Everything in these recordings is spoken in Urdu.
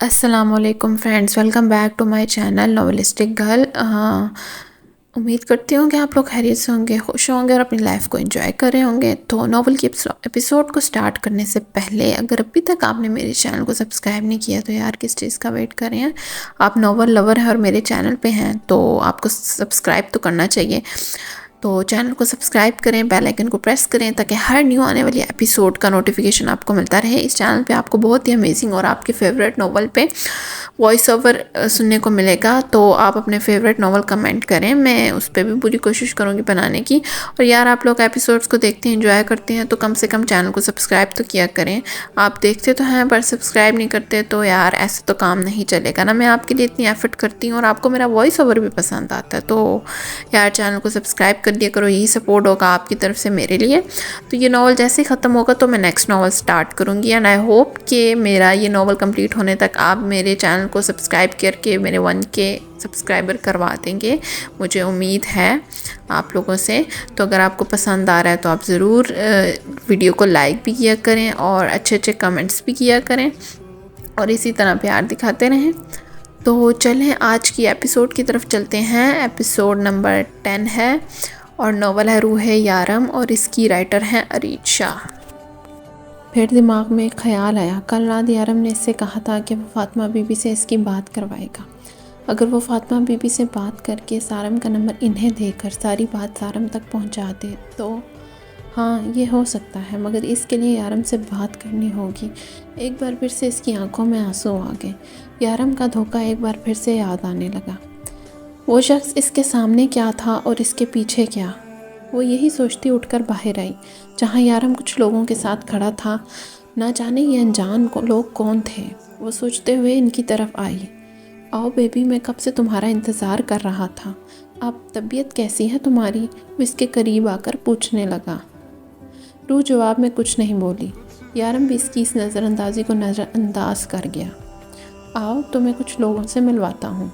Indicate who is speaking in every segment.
Speaker 1: السلام علیکم friends, welcome back to my channel novelistic girl. امید کرتی ہوں کہ آپ لوگ خیریت سے ہوں گے، خوش ہوں گے اور اپنی لائف کو انجوائے کر رہے ہوں گے۔ تو ناول کی ایپیسوڈ کو سٹارٹ کرنے سے پہلے اگر ابھی تک آپ نے میرے چینل کو سبسکرائب نہیں کیا تو یار کس چیز کا ویٹ کر رہے ہیں؟ آپ ناول لور ہیں اور میرے چینل پہ ہیں تو آپ کو سبسکرائب تو کرنا چاہیے۔ تو چینل کو سبسکرائب کریں، بیل آئیکن کو پریس کریں تاکہ ہر نیو آنے والی ایپیسوڈ کا نوٹیفیکیشن آپ کو ملتا رہے۔ اس چینل پہ آپ کو بہت ہی امیزنگ اور آپ کے فیوریٹ ناول پہ وائس اوور سننے کو ملے گا، تو آپ اپنے فیوریٹ ناول کمنٹ کریں، میں اس پہ بھی پوری کوشش کروں گی بنانے کی۔ اور یار آپ لوگ ایپیسوڈز کو دیکھتے ہیں، انجوائے کرتے ہیں تو کم سے کم چینل کو سبسکرائب تو کیا کریں۔ آپ دیکھتے تو ہیں پر سبسکرائب نہیں کرتے تو یار ایسے تو کام نہیں چلے گا نا۔ میں آپ کے لیے اتنی ایفرٹ کرتی ہوں اور آپ کو میرا وائس اوور بھی پسند آتا ہے، تو یار چینل کو سبسکرائب کر لیا کرو، یہی سپورٹ ہوگا آپ کی طرف سے میرے لیے۔ تو یہ ناول جیسے ہی ختم ہوگا تو میں نیکسٹ ناول سٹارٹ کروں گی، اینڈ آئی ہوپ کہ میرا یہ ناول کمپلیٹ ہونے تک آپ میرے چینل کو سبسکرائب کر کے میرے 1K سبسکرائبر کروا دیں گے، مجھے امید ہے آپ لوگوں سے۔ تو اگر آپ کو پسند آ رہا ہے تو آپ ضرور ویڈیو کو لائک بھی کیا کریں اور اچھے اچھے کمنٹس بھی کیا کریں اور اسی طرح پیار دکھاتے رہیں۔ تو چلیں آج کی ایپیسوڈ کی طرف چلتے ہیں۔ ایپیسوڈ نمبر 10 ہے اور ناول ہے روح یارم اور اس کی رائٹر ہیں اریت شاہ۔ پھر دماغ میں ایک خیال آیا، کل رات یارم نے اس سے کہا تھا کہ وہ فاطمہ بی بی سے اس کی بات کروائے گا۔ اگر وہ فاطمہ بی بی سے بات کر کے سارم کا نمبر انہیں دے کر ساری بات سارم تک پہنچا دے تو ہاں یہ ہو سکتا ہے، مگر اس کے لیے یارم سے بات کرنی ہوگی۔ ایک بار پھر سے اس کی آنکھوں میں آنسو آ گئے، یارم کا دھوکہ ایک بار پھر سے یاد آنے لگا۔ وہ شخص اس کے سامنے کیا تھا اور اس کے پیچھے کیا؟ وہ یہی سوچتی اٹھ کر باہر آئی، جہاں یارم کچھ لوگوں کے ساتھ کھڑا تھا۔ نہ جانے یہ انجان لوگ کون تھے؟ وہ سوچتے ہوئے ان کی طرف آئی۔ آؤ بیبی، میں کب سے تمہارا انتظار کر رہا تھا۔ اب طبیعت کیسی ہے تمہاری؟ وہ اس کے قریب آ کر پوچھنے لگا۔ روح جواب میں کچھ نہیں بولی۔ یارم بھی اس کی اس نظر اندازی کو نظر انداز کر گیا۔ آؤ تمہیں کچھ لوگوں سے ملواتا ہوں۔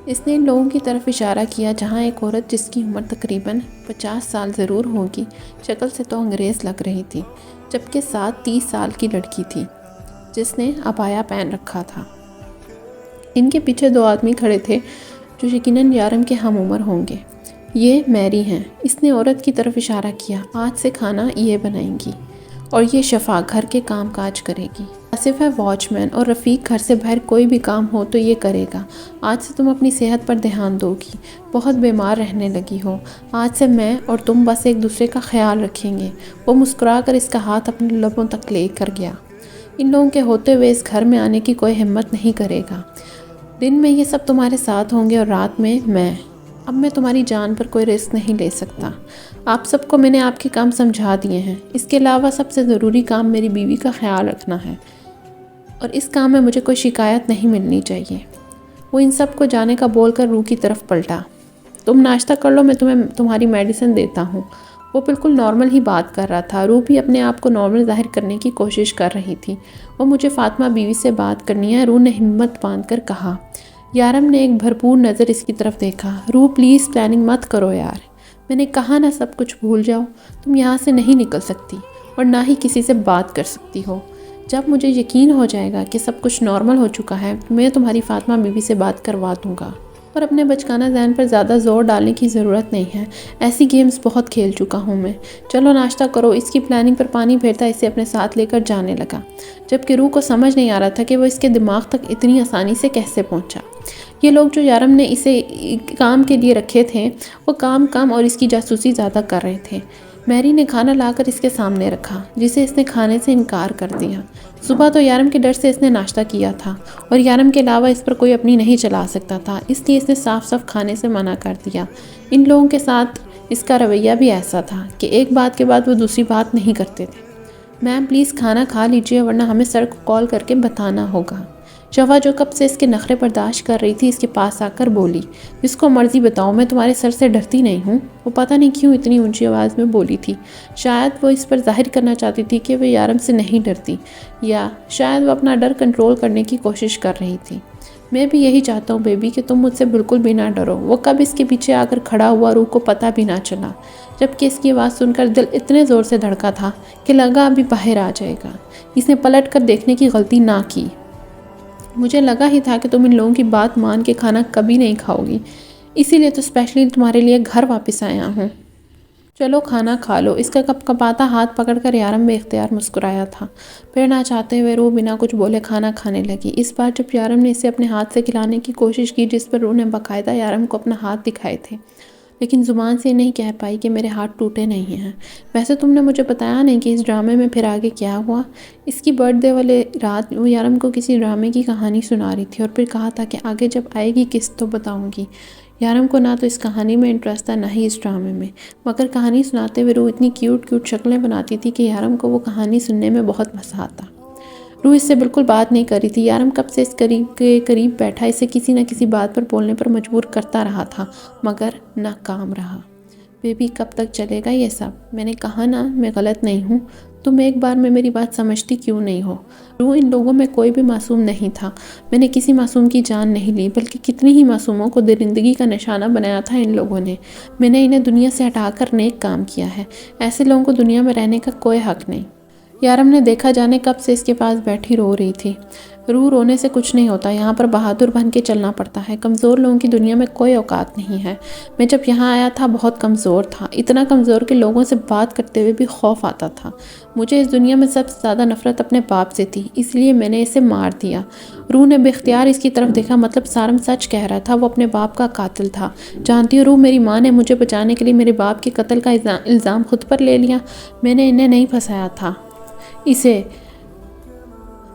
Speaker 1: اس نے ان لوگوں کی طرف اشارہ کیا جہاں ایک عورت جس کی عمر تقریباً 50 سال ضرور ہوگی، شکل سے تو انگریز لگ رہی تھی، جبکہ ساتھ 30 سال کی لڑکی تھی جس نے عبایا پہن رکھا تھا۔ ان کے پیچھے 2 آدمی کھڑے تھے جو یقیناً یارم کے ہم عمر ہوں گے۔ یہ میری ہیں، اس نے عورت کی طرف اشارہ کیا۔ آج سے کھانا یہ بنائیں گی اور یہ شفا گھر کے کام کاج کرے گی۔ آصف ہے واچ مین اور رفیق گھر سے باہر کوئی بھی کام ہو تو یہ کرے گا۔ آج سے تم اپنی صحت پر دھیان دو گی، بہت بیمار رہنے لگی ہو۔ آج سے میں اور تم بس ایک دوسرے کا خیال رکھیں گے۔ وہ مسکرا کر اس کا ہاتھ اپنے لبوں تک لے کر گیا۔ ان لوگوں کے ہوتے ہوئے اس گھر میں آنے کی کوئی ہمت نہیں کرے گا۔ دن میں یہ سب تمہارے ساتھ ہوں گے اور رات میں میں۔ اب میں تمہاری جان پر کوئی رسک نہیں لے سکتا۔ آپ سب کو میں نے آپ کے کام سمجھا دیے ہیں۔ اس کے علاوہ سب سے ضروری کام میری بیوی کا خیال رکھنا ہے اور اس کام میں مجھے کوئی شکایت نہیں ملنی چاہیے۔ وہ ان سب کو جانے کا بول کر روح کی طرف پلٹا۔ تم ناشتہ کر لو، میں تمہیں تمہاری میڈیسن دیتا ہوں۔ وہ بالکل نارمل ہی بات کر رہا تھا۔ روح بھی اپنے آپ کو نارمل ظاہر کرنے کی کوشش کر رہی تھی۔ وہ مجھے فاطمہ بیوی سے بات کرنی ہے، روح نے ہمت باندھ کر کہا۔ یارم نے ایک بھرپور نظر اس کی طرف دیکھا۔ روح پلیز پلاننگ مت کرو یار، میں نے کہا نا سب کچھ بھول جاؤ۔ تم یہاں سے نہیں نکل سکتی اور نہ ہی کسی سے بات کر سکتی ہو۔ جب مجھے یقین ہو جائے گا کہ سب کچھ نارمل ہو چکا ہے تو میں تمہاری فاطمہ بیوی سے بات کروا دوں گا۔ اور اپنے بچگانہ ذہن پر زیادہ زور ڈالنے کی ضرورت نہیں ہے، ایسی گیمز بہت کھیل چکا ہوں میں۔ چلو ناشتہ کرو۔ اس کی پلاننگ پر پانی پھیرتا اسے اپنے ساتھ لے کر جانے لگا، جبکہ روح کو سمجھ نہیں آ رہا تھا کہ وہ اس کے دماغ تک اتنی آسانی سے کیسے پہنچا۔ یہ لوگ جو یارم نے اسے کام کے لیے رکھے تھے وہ کام اور اس کی جاسوسی زیادہ کر رہے تھے۔ میری نے کھانا لا کر اس کے سامنے رکھا جسے اس نے کھانے سے انکار کر دیا۔ صبح تو یارم کے ڈر سے اس نے ناشتہ کیا تھا اور یارم کے علاوہ اس پر کوئی اپنی نہیں چلا سکتا تھا، اس لیے اس نے صاف کھانے سے منع کر دیا۔ ان لوگوں کے ساتھ اس کا رویہ بھی ایسا تھا کہ ایک بات کے بعد وہ دوسری بات نہیں کرتے تھے۔ میم پلیز کھانا کھا لیجیے ورنہ ہمیں سر کو کال کر کے بتانا ہوگا۔ شفا جو کب سے اس کے نخرے برداشت کر رہی تھی اس کے پاس آ کر بولی، جس کو مرضی بتاؤ، میں تمہارے سر سے ڈرتی نہیں ہوں۔ وہ پتہ نہیں کیوں اتنی اونچی آواز میں بولی تھی، شاید وہ اس پر ظاہر کرنا چاہتی تھی کہ وہ یارم سے نہیں ڈرتی، یا شاید وہ اپنا ڈر کنٹرول کرنے کی کوشش کر رہی تھی۔ میں بھی یہی چاہتا ہوں بیبی کہ تم مجھ سے بالکل بھی نہ ڈرو۔ وہ کب اس کے پیچھے آ کر کھڑا ہوا روح کو پتہ بھی نہ چلا، جبکہ اس کی آواز سن کر دل اتنے زور سے دھڑکا تھا کہ لگا ابھی باہر آ جائے گا۔ اس نے پلٹ کر دیکھنے کی غلطی نہ کی۔ مجھے لگا ہی تھا کہ تم ان لوگوں کی بات مان کے کھانا کبھی نہیں کھاؤ گی، اسی لیے تو اسپیشلی تمہارے لیے گھر واپس آیا ہوں۔ چلو کھانا کھا لو۔ اس کا کپکپاتا ہاتھ پکڑ کر یارم بے اختیار مسکرایا تھا۔ پھر نہ چاہتے ہوئے روح بنا کچھ بولے کھانا کھانے لگی۔ اس بار جب یارم نے اسے اپنے ہاتھ سے کھلانے کی کوشش کی، جس پر روح نے باقاعدہ یارم کو اپنا ہاتھ دکھائے تھے، لیکن زبان سے نہیں کہہ پائی کہ میرے ہاتھ ٹوٹے نہیں ہیں۔ ویسے تم نے مجھے بتایا نہیں کہ اس ڈرامے میں پھر آگے کیا ہوا؟ اس کی برتھ ڈے والے رات وہ یارم کو کسی ڈرامے کی کہانی سنا رہی تھی اور پھر کہا تھا کہ آگے جب آئے گی قسط تو بتاؤں گی۔ یارم کو نہ تو اس کہانی میں انٹرسٹ تھا نہ ہی اس ڈرامے میں، مگر کہانی سناتے ہوئے روح اتنی کیوٹ شکلیں بناتی تھی کہ یارم کو وہ کہانی سننے میں بہت مزہ آتا۔ روح اس سے بالکل بات نہیں کر رہی تھی۔ یارم کب سے اس قریب بیٹھا اسے کسی نہ کسی بات پر بولنے پر مجبور کرتا رہا تھا، مگر ناکام رہا۔ بیبی کب تک چلے گا یہ سب؟ میں نے کہا نا میں غلط نہیں ہوں، تم ایک بار میں میری بات سمجھتی کیوں نہیں ہو؟ روح ان لوگوں میں کوئی بھی معصوم نہیں تھا، میں نے کسی معصوم کی جان نہیں لی، بلکہ کتنی ہی معصوموں کو درندگی کا نشانہ بنایا تھا ان لوگوں نے۔ میں نے انہیں دنیا سے ہٹا کر نیک کام کیا ہے، ایسے لوگوں کو دنیا میں رہنے کا کوئی حق نہیں۔ یارم نے دیکھا جانے کب سے اس کے پاس بیٹھی رو رہی تھی۔ روح رونے سے کچھ نہیں ہوتا، یہاں پر بہادر بن کے چلنا پڑتا ہے، کمزور لوگوں کی دنیا میں کوئی اوقات نہیں ہے۔ میں جب یہاں آیا تھا بہت کمزور تھا، اتنا کمزور کہ لوگوں سے بات کرتے ہوئے بھی خوف آتا تھا۔ مجھے اس دنیا میں سب سے زیادہ نفرت اپنے باپ سے تھی، اس لیے میں نے اسے مار دیا۔ روح نے بے اختیار اس کی طرف دیکھا، مطلب سارم سچ کہہ رہا تھا، وہ اپنے باپ کا قاتل تھا۔ جانتی ہو روح، میری ماں نے مجھے بچانے کے لیے میرے باپ کے قتل کا الزام خود پر لے لیا، میں نے انہیں نہیں پھنسایا تھا اسے۔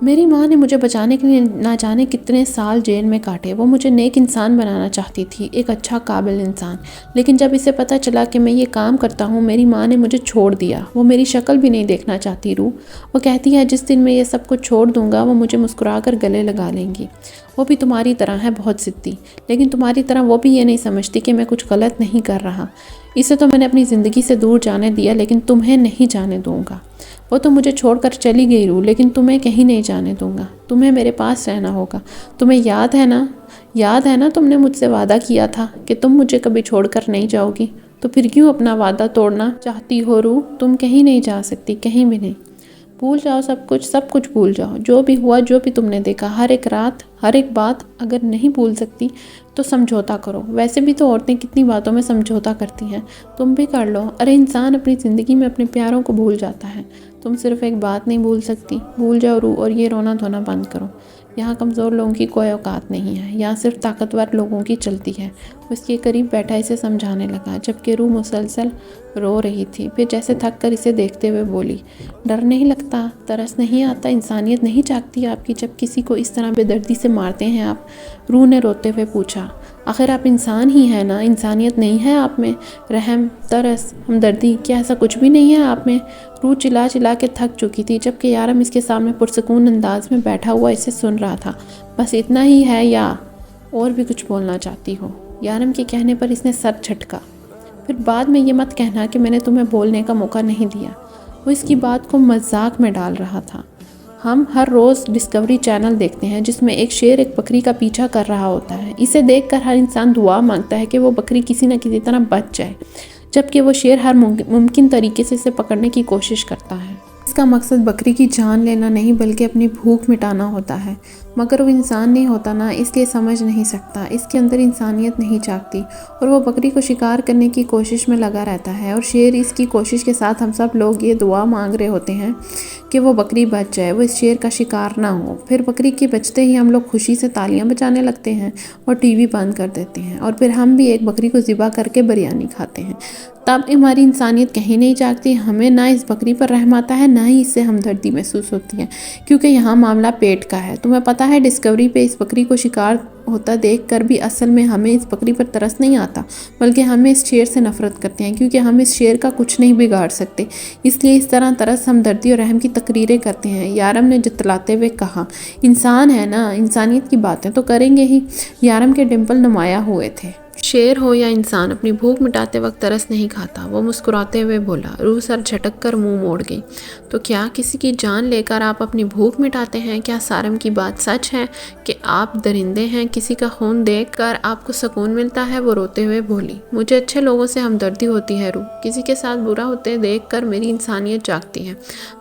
Speaker 1: میری ماں نے مجھے بچانے کے لیے نہ جانے کتنے سال جیل میں کاٹے، وہ مجھے نیک انسان بنانا چاہتی تھی، ایک اچھا قابل انسان، لیکن جب اسے پتہ چلا کہ میں یہ کام کرتا ہوں، میری ماں نے مجھے چھوڑ دیا۔ وہ میری شکل بھی نہیں دیکھنا چاہتی روح، وہ کہتی ہے جس دن میں یہ سب کچھ چھوڑ دوں گا وہ مجھے مسکرا کر گلے لگا لیں گی۔ وہ بھی تمہاری طرح ہے، بہت ضدی، لیکن تمہاری طرح وہ بھی یہ نہیں سمجھتی کہ میں کچھ غلط نہیں کر رہا۔ اسے تو میں نے اپنی زندگی سے دور جانے دیا، لیکن تمہیں نہیں جانے دوں گا۔ وہ تو مجھے چھوڑ کر چلی گئی روح، لیکن تمہیں کہیں نہیں جانے دوں گا، تمہیں میرے پاس رہنا ہوگا۔ تمہیں یاد ہے نا تم نے مجھ سے وعدہ کیا تھا کہ تم مجھے کبھی چھوڑ کر نہیں جاؤ گی، تو پھر کیوں اپنا وعدہ توڑنا چاہتی ہو روح؟ تم کہیں نہیں جا سکتی، کہیں بھی نہیں۔ بھول جاؤ سب کچھ بھول جاؤ، جو بھی ہوا، جو بھی تم نے دیکھا، ہر ایک رات، ہر ایک بات۔ اگر نہیں بھول سکتی تو سمجھوتا کرو، ویسے بھی تو عورتیں کتنی باتوں میں سمجھوتا کرتی ہیں، تم بھی کر لو۔ ارے انسان اپنی زندگی میں اپنے پیاروں کو بھول جاتا ہے، تم صرف ایک بات نہیں بھول سکتی۔ بھول جاؤ روح، اور یہ رونا دھونا بند کرو۔ یہاں کمزور لوگوں کی کوئی اوقات نہیں ہے، یہاں صرف طاقتور لوگوں کی چلتی ہے۔ وہ اس کے قریب بیٹھا اسے سمجھانے لگا، جبکہ روح مسلسل رو رہی تھی۔ پھر جیسے تھک کر اسے دیکھتے ہوئے بولی، ڈر نہیں لگتا، ترس نہیں آتا، انسانیت نہیں جاگتی آپ کی جب کسی کو اس طرح بے دردی سے مارتے ہیں آپ؟ روح نے روتے ہوئے پوچھا، آخر آپ انسان ہی ہیں نا، انسانیت نہیں ہے آپ میں؟ رحم، ترس، ہمدردی، کیا ایسا کچھ بھی نہیں ہے آپ میں؟ روح چلا کے تھک چکی تھی، جبکہ یارم اس کے سامنے پرسکون انداز میں بیٹھا ہوا اسے سن رہا تھا۔ بس اتنا ہی ہے یا اور بھی کچھ بولنا چاہتی ہو؟ یارم کے کہنے پر اس نے سر جھٹکا۔ پھر بعد میں یہ مت کہنا کہ میں نے تمہیں بولنے کا موقع نہیں دیا۔ وہ اس کی بات کو مذاق میں ڈال رہا تھا۔ ہم ہر روز ڈسکوری چینل دیکھتے ہیں جس میں ایک شیر ایک بکری کا پیچھا کر رہا ہوتا ہے، اسے دیکھ کر ہر انسان دعا مانگتا ہے کہ وہ بکری کسی نہ کسی طرح بچ جائے، جبکہ وہ شیر ہر ممکن طریقے سے اسے پکڑنے کی کوشش کرتا ہے۔ اس کا مقصد بکری کی جان لینا نہیں بلکہ اپنی بھوک مٹانا ہوتا ہے، مگر وہ انسان نہیں ہوتا نا، اس لیے سمجھ نہیں سکتا، اس کے اندر انسانیت نہیں جاگتی، اور وہ بکری کو شکار کرنے کی کوشش میں لگا رہتا ہے، اور شیر اس کی کوشش کے ساتھ ہم سب لوگ یہ دعا مانگ رہے ہوتے ہیں کہ وہ بکری بچ جائے، وہ اس شیر کا شکار نہ ہو۔ پھر بکری کے بچتے ہی ہم لوگ خوشی سے تالیاں بجانے لگتے ہیں اور ٹی وی بند کر دیتے ہیں، اور پھر ہم بھی ایک بکری کو ذبح کر کے بریانی کھاتے ہیں۔ تب ہماری انسانیت کہیں نہیں جاگتی، ہمیں نہ اس بکری پر رحم آتا ہے نہ ہی اس سے ہمدردی محسوس ہوتی ہے، کیونکہ یہاں معاملہ پیٹ کا ہے۔ تمہیں پتہ ہے ڈسکوری پہ اس بکری کو شکار ہوتا دیکھ کر بھی اصل میں ہمیں اس بکری پر ترس نہیں آتا، بلکہ ہمیں اس شیر سے نفرت کرتے ہیں، کیونکہ ہم اس شیر کا کچھ نہیں بگاڑ سکتے، اس لیے اس طرح ترس، ہمدردی اور رحم کی تقریریں کرتے ہیں۔ یارم نے جتلاتے ہوئے کہا، انسان ہے نا، انسانیت کی باتیں تو کریں گے ہی۔ یارم کے ڈمپل نمایاں ہوئے تھے۔ شیر ہو یا انسان، اپنی بھوک مٹاتے وقت ترس نہیں کھاتا، وہ مسکراتے ہوئے بولا۔ روح سر جھٹک کر منہ موڑ گئی۔ تو کیا کسی کی جان لے کر آپ اپنی بھوک مٹاتے ہیں؟ کیا سارم کی بات سچ ہے کہ آپ درندے ہیں؟ کسی کا خون دیکھ کر آپ کو سکون ملتا ہے؟ وہ روتے ہوئے بولی۔ مجھے اچھے لوگوں سے ہمدردی ہوتی ہے روح، کسی کے ساتھ برا ہوتے دیکھ کر میری انسانیت جاگتی ہے۔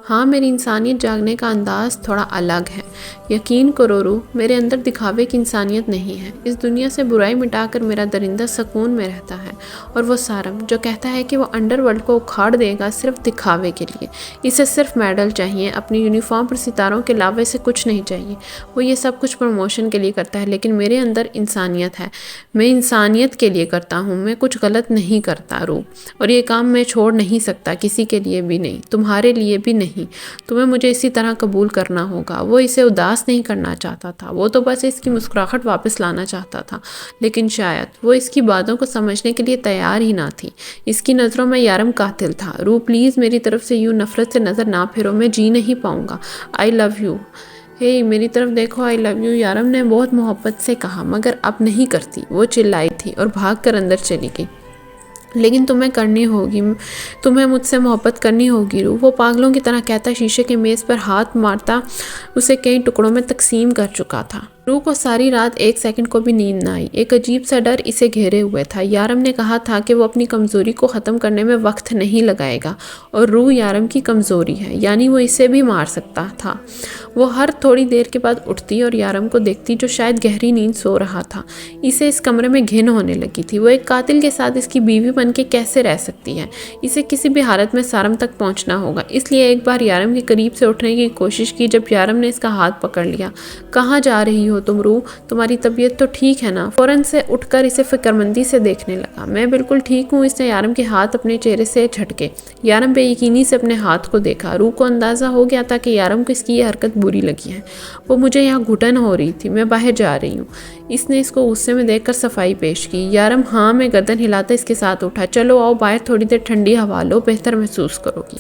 Speaker 1: ہاں میری انسانیت جاگنے کا انداز تھوڑا الگ ہے۔ یقین کرو روح، میرے اندر دکھاوے کی انسانیت نہیں ہے۔ اس دنیا سے برائی مٹا کر میرا درندہ سکون میں رہتا ہے، اور وہ سارم جو کہتا ہے کہ وہ انڈر ورلڈ کو اکھاڑ دے گا صرف دکھاوے کے لیے، اسے صرف میڈل چاہیے، اپنی یونیفارم پر ستاروں کے علاوہ سے کچھ نہیں چاہیے، وہ یہ سب کچھ پروموشن کے لیے کرتا ہے، لیکن میرے اندر انسانیت ہے، میں انسانیت کے لیے کرتا ہوں، میں کچھ غلط نہیں کرتا روح، اور یہ کام میں چھوڑ نہیں سکتا، کسی کے لیے بھی نہیں، تمہارے لیے بھی نہیں۔ تمہیں مجھے اسی طرح قبول کرنا ہوگا۔ وہ اسے اداس نہیں کرنا چاہتا تھا، وہ تو بس اس کی مسکراہٹ واپس لانا چاہتا تھا، لیکن شاید وہ اس کی باتوں کو سمجھنے کے لیے تیار ہی نہ تھی۔ اس کی نظروں میں یارم قاتل تھا۔ روح پلیز میری طرف سے یوں نفرت سے نظر نہ پھیرو، میں جی نہیں پاؤں گا۔ آئی لو یو۔ ہے میری طرف دیکھو، آئی لو یو، یارم نے بہت محبت سے کہا، مگر اب نہیں کرتی۔ وہ چلائی تھی اور بھاگ کر اندر چلی گئی۔ لیکن تمہیں کرنی ہوگی، تمہیں مجھ سے محبت کرنی ہوگی روح، وہ پاگلوں کی طرح کہتا شیشے کے میز پر ہاتھ مارتا اسے کئی ٹکڑوں میں تقسیم کر چکا تھا۔ روح کو ساری رات ایک سیکنڈ کو بھی نیند نہ آئی، ایک عجیب سا ڈر اسے گھیرے ہوئے تھا۔ یارم نے کہا تھا کہ وہ اپنی کمزوری کو ختم کرنے میں وقت نہیں لگائے گا، اور روح یارم کی کمزوری ہے، یعنی وہ اسے بھی مار سکتا تھا۔ وہ ہر تھوڑی دیر کے بعد اٹھتی اور یارم کو دیکھتی جو شاید گہری نیند سو رہا تھا۔ اسے اس کمرے میں گھن ہونے لگی تھی، وہ ایک قاتل کے ساتھ اس کی بیوی بن کے کیسے رہ سکتی ہے؟ اسے کسی بھی حالت میں سارم تک پہنچنا ہوگا۔ اس لیے ایک بار یارم کے قریب سے اٹھنے کی کوشش کی، جب یارم نے اس کا ہاتھ پکڑ لیا۔ کہاں جا رہی ہو تم روح؟ تمہاری طبیعت تو ٹھیک ہے نا؟ فوراً سے اٹھ کر اسے فکرمندی سے دیکھنے لگا۔ میں بالکل ٹھیک ہوں۔ اس نے یارم کے ہاتھ اپنے چہرے سے جھٹکے۔ یارم بے یقینی سے اپنے ہاتھ کو دیکھا۔ روح کو اندازہ ہو گیا تھا کہ یارم کو اس کی یہ حرکت بری لگی ہے۔ وہ مجھے یہاں گھٹن ہو رہی تھی، میں باہر جا رہی ہوں۔ اس نے اس کو غصے میں دیکھ کر صفائی پیش کی۔ یارم ہاں میں گردن ہلاتا اس کے ساتھ اٹھا۔ چلو آؤ باہر تھوڑی دیر ٹھنڈی ہوا لو، بہتر محسوس کرو گی۔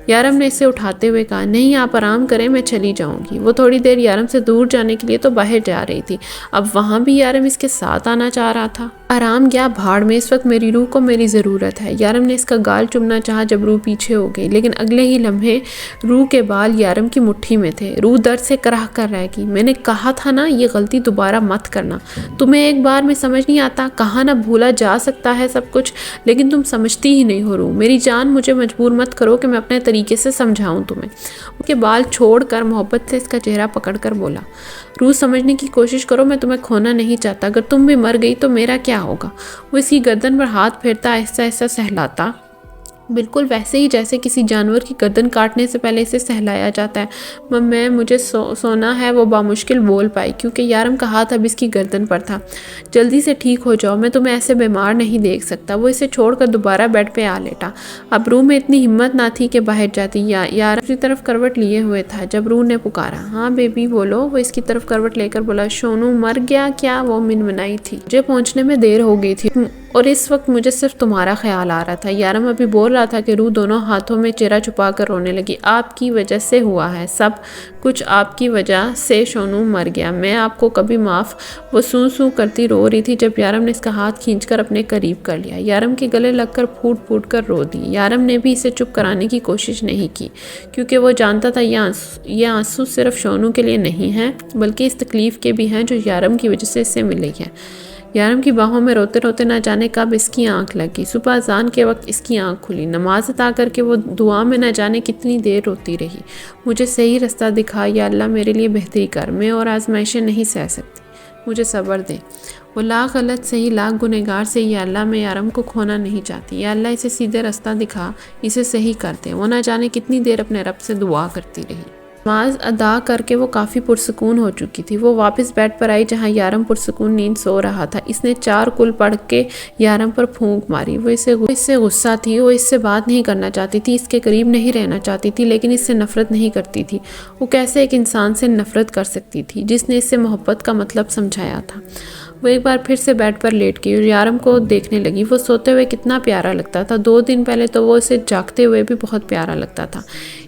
Speaker 1: یارم نے اسے اٹھاتے ہوئے کہا، نہیں آپ آرام کریں، میں چلی جاؤں گی۔ وہ تھوڑی دیر یارم سے دور جانے کے لیے تو باہر جا رہی تھی، اب وہاں بھی یارم اس کے ساتھ آنا چاہ رہا تھا۔ آرام گیا بھاڑ میں، اس وقت میری روح کو میری ضرورت ہے۔ یارم نے اس کا گال چومنا چاہا جب روح پیچھے ہو گئی، لیکن اگلے ہی لمحے روح کے بال یارم کی مٹھی میں تھے۔ روح درد سے کراہ کر رہ گئی۔ میں نے کہا تھا نا یہ غلطی دوبارہ مت کرنا۔ تمہیں ایک بار میں سمجھ نہیں آتا؟ کہاں نہ بھولا جا سکتا ہے سب کچھ، لیکن تم سمجھتی ہی نہیں ہو روح۔ میری جان مجھے مجبور مت کرو کہ میں اپنے طریقے سے سمجھاؤں تمہیں۔ اس کے بال چھوڑ کر محبت سے اس کا چہرہ پکڑ کر بولا، روح سمجھنے کی کوشش کرو، میں تمہیں کھونا نہیں چاہتا، اگر تم بھی مر گئی تو میرا کیا ہوگا؟ وہ اس کی گردن پر ہاتھ پھیرتا آہستہ آہستہ سہلاتا، بالکل ویسے ہی جیسے کسی جانور کی گردن کاٹنے سے پہلے اسے سہلایا جاتا ہے۔ مجھے سونا ہے، وہ بامشکل بول پائی کیونکہ یارم کا ہاتھ اب اس کی گردن پر تھا۔ جلدی سے ٹھیک ہو جاؤ، میں تمہیں ایسے بیمار نہیں دیکھ سکتا۔ وہ اسے چھوڑ کر دوبارہ بیڈ پہ آ لیٹا۔ اب روح میں اتنی ہمت نہ تھی کہ باہر جاتی۔ یارم کی طرف کروٹ لیے ہوئے تھا جب روح نے پکارا، ہاں بیبی بولو۔ وہ اس کی طرف کروٹ لے کر بولا، شونو مر گیا کیا؟ وہ منمنائی تھی، مجھے پہنچنے میں دیر ہو گئی تھی اور اس وقت مجھے صرف تمہارا خیال آ رہا تھا۔ یارم ابھی بول رہا تھا کہ روح دونوں ہاتھوں میں چہرہ چھپا کر رونے لگی۔ آپ کی وجہ سے ہوا ہے سب کچھ، آپ کی وجہ سے شونو مر گیا، میں آپ کو کبھی معاف۔ وہ سوں سوں کرتی رو رہی تھی جب یارم نے اس کا ہاتھ کھینچ کر اپنے قریب کر لیا۔ یارم کے گلے لگ کر پھوٹ پھوٹ کر رو دی۔ یارم نے بھی اسے چپ کرانے کی کوشش نہیں کی، کیونکہ وہ جانتا تھا یہ آنسو صرف شونو کے لیے نہیں ہیں، بلکہ اس تکلیف کے بھی ہیں جو یارم کی وجہ سے اسے ملی ہے۔ یارم کی باہوں میں روتے روتے نہ جانے کب اس کی آنکھ لگ گئی۔ صبح اذان کے وقت اس کی آنکھ کھلی۔ نماز ادا کر کے وہ دعا میں نہ جانے کتنی دیر روتی رہی، مجھے صحیح رستہ دکھا یا اللہ، میرے لیے بہتری کر، میں اور آزمائشیں نہیں سہ سکتی، مجھے صبر دے۔ وہ لاکھ غلط صحیح لاکھ گنہگار سے، یا اللہ میں یارم کو کھونا نہیں چاہتی، یا اللہ اسے سیدھے رستہ دکھا، اسے صحیح کر دے۔ وہ نہ جانے کتنی دیر اپنے رب سے دعا کرتی رہی۔ نماز ادا کر کے وہ کافی پرسکون ہو چکی تھی۔ وہ واپس بیڈ پر آئی جہاں یارم پرسکون نیند سو رہا تھا۔ اس نے 4 کل پڑھ کے یارم پر پھونک ماری۔ وہ اس سے غصہ تھی، وہ اس سے بات نہیں کرنا چاہتی تھی، اس کے قریب نہیں رہنا چاہتی تھی، لیکن اس سے نفرت نہیں کرتی تھی۔ وہ کیسے ایک انسان سے نفرت کر سکتی تھی جس نے اس سے محبت کا مطلب سمجھایا تھا؟ وہ ایک بار پھر سے بیڈ پر لیٹ گئی اور یارم کو دیکھنے لگی۔ وہ سوتے ہوئے کتنا پیارا لگتا تھا، 2 دن پہلے تو وہ اسے جاگتے ہوئے بھی بہت پیارا لگتا تھا۔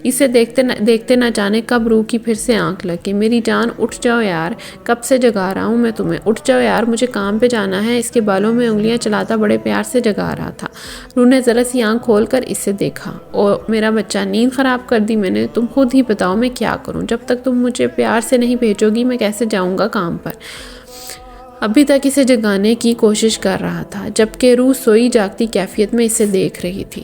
Speaker 1: اسے دیکھتے نہ جانے کب روح کی پھر سے آنکھ لگ گئی۔ میری جان اٹھ جاؤ یار، کب سے جگا رہا ہوں میں تمہیں، اٹھ جاؤ یار، مجھے کام پہ جانا ہے۔ اس کے بالوں میں انگلیاں چلاتا بڑے پیار سے جگا رہا تھا۔ روح نے ذرا سی آنکھ کھول کر اسے دیکھا۔ او میرا بچہ، نیند خراب کر دی میں نے، تم خود ہی بتاؤ میں کیا کروں؟ جب تک تم مجھے پیار سے نہیں بھیجو گی میں کیسے جاؤں گا کام پر؟ ابھی تک اسے جگانے کی کوشش کر رہا تھا، جبکہ روح سوئی جاگتی کیفیت میں اسے دیکھ رہی تھی۔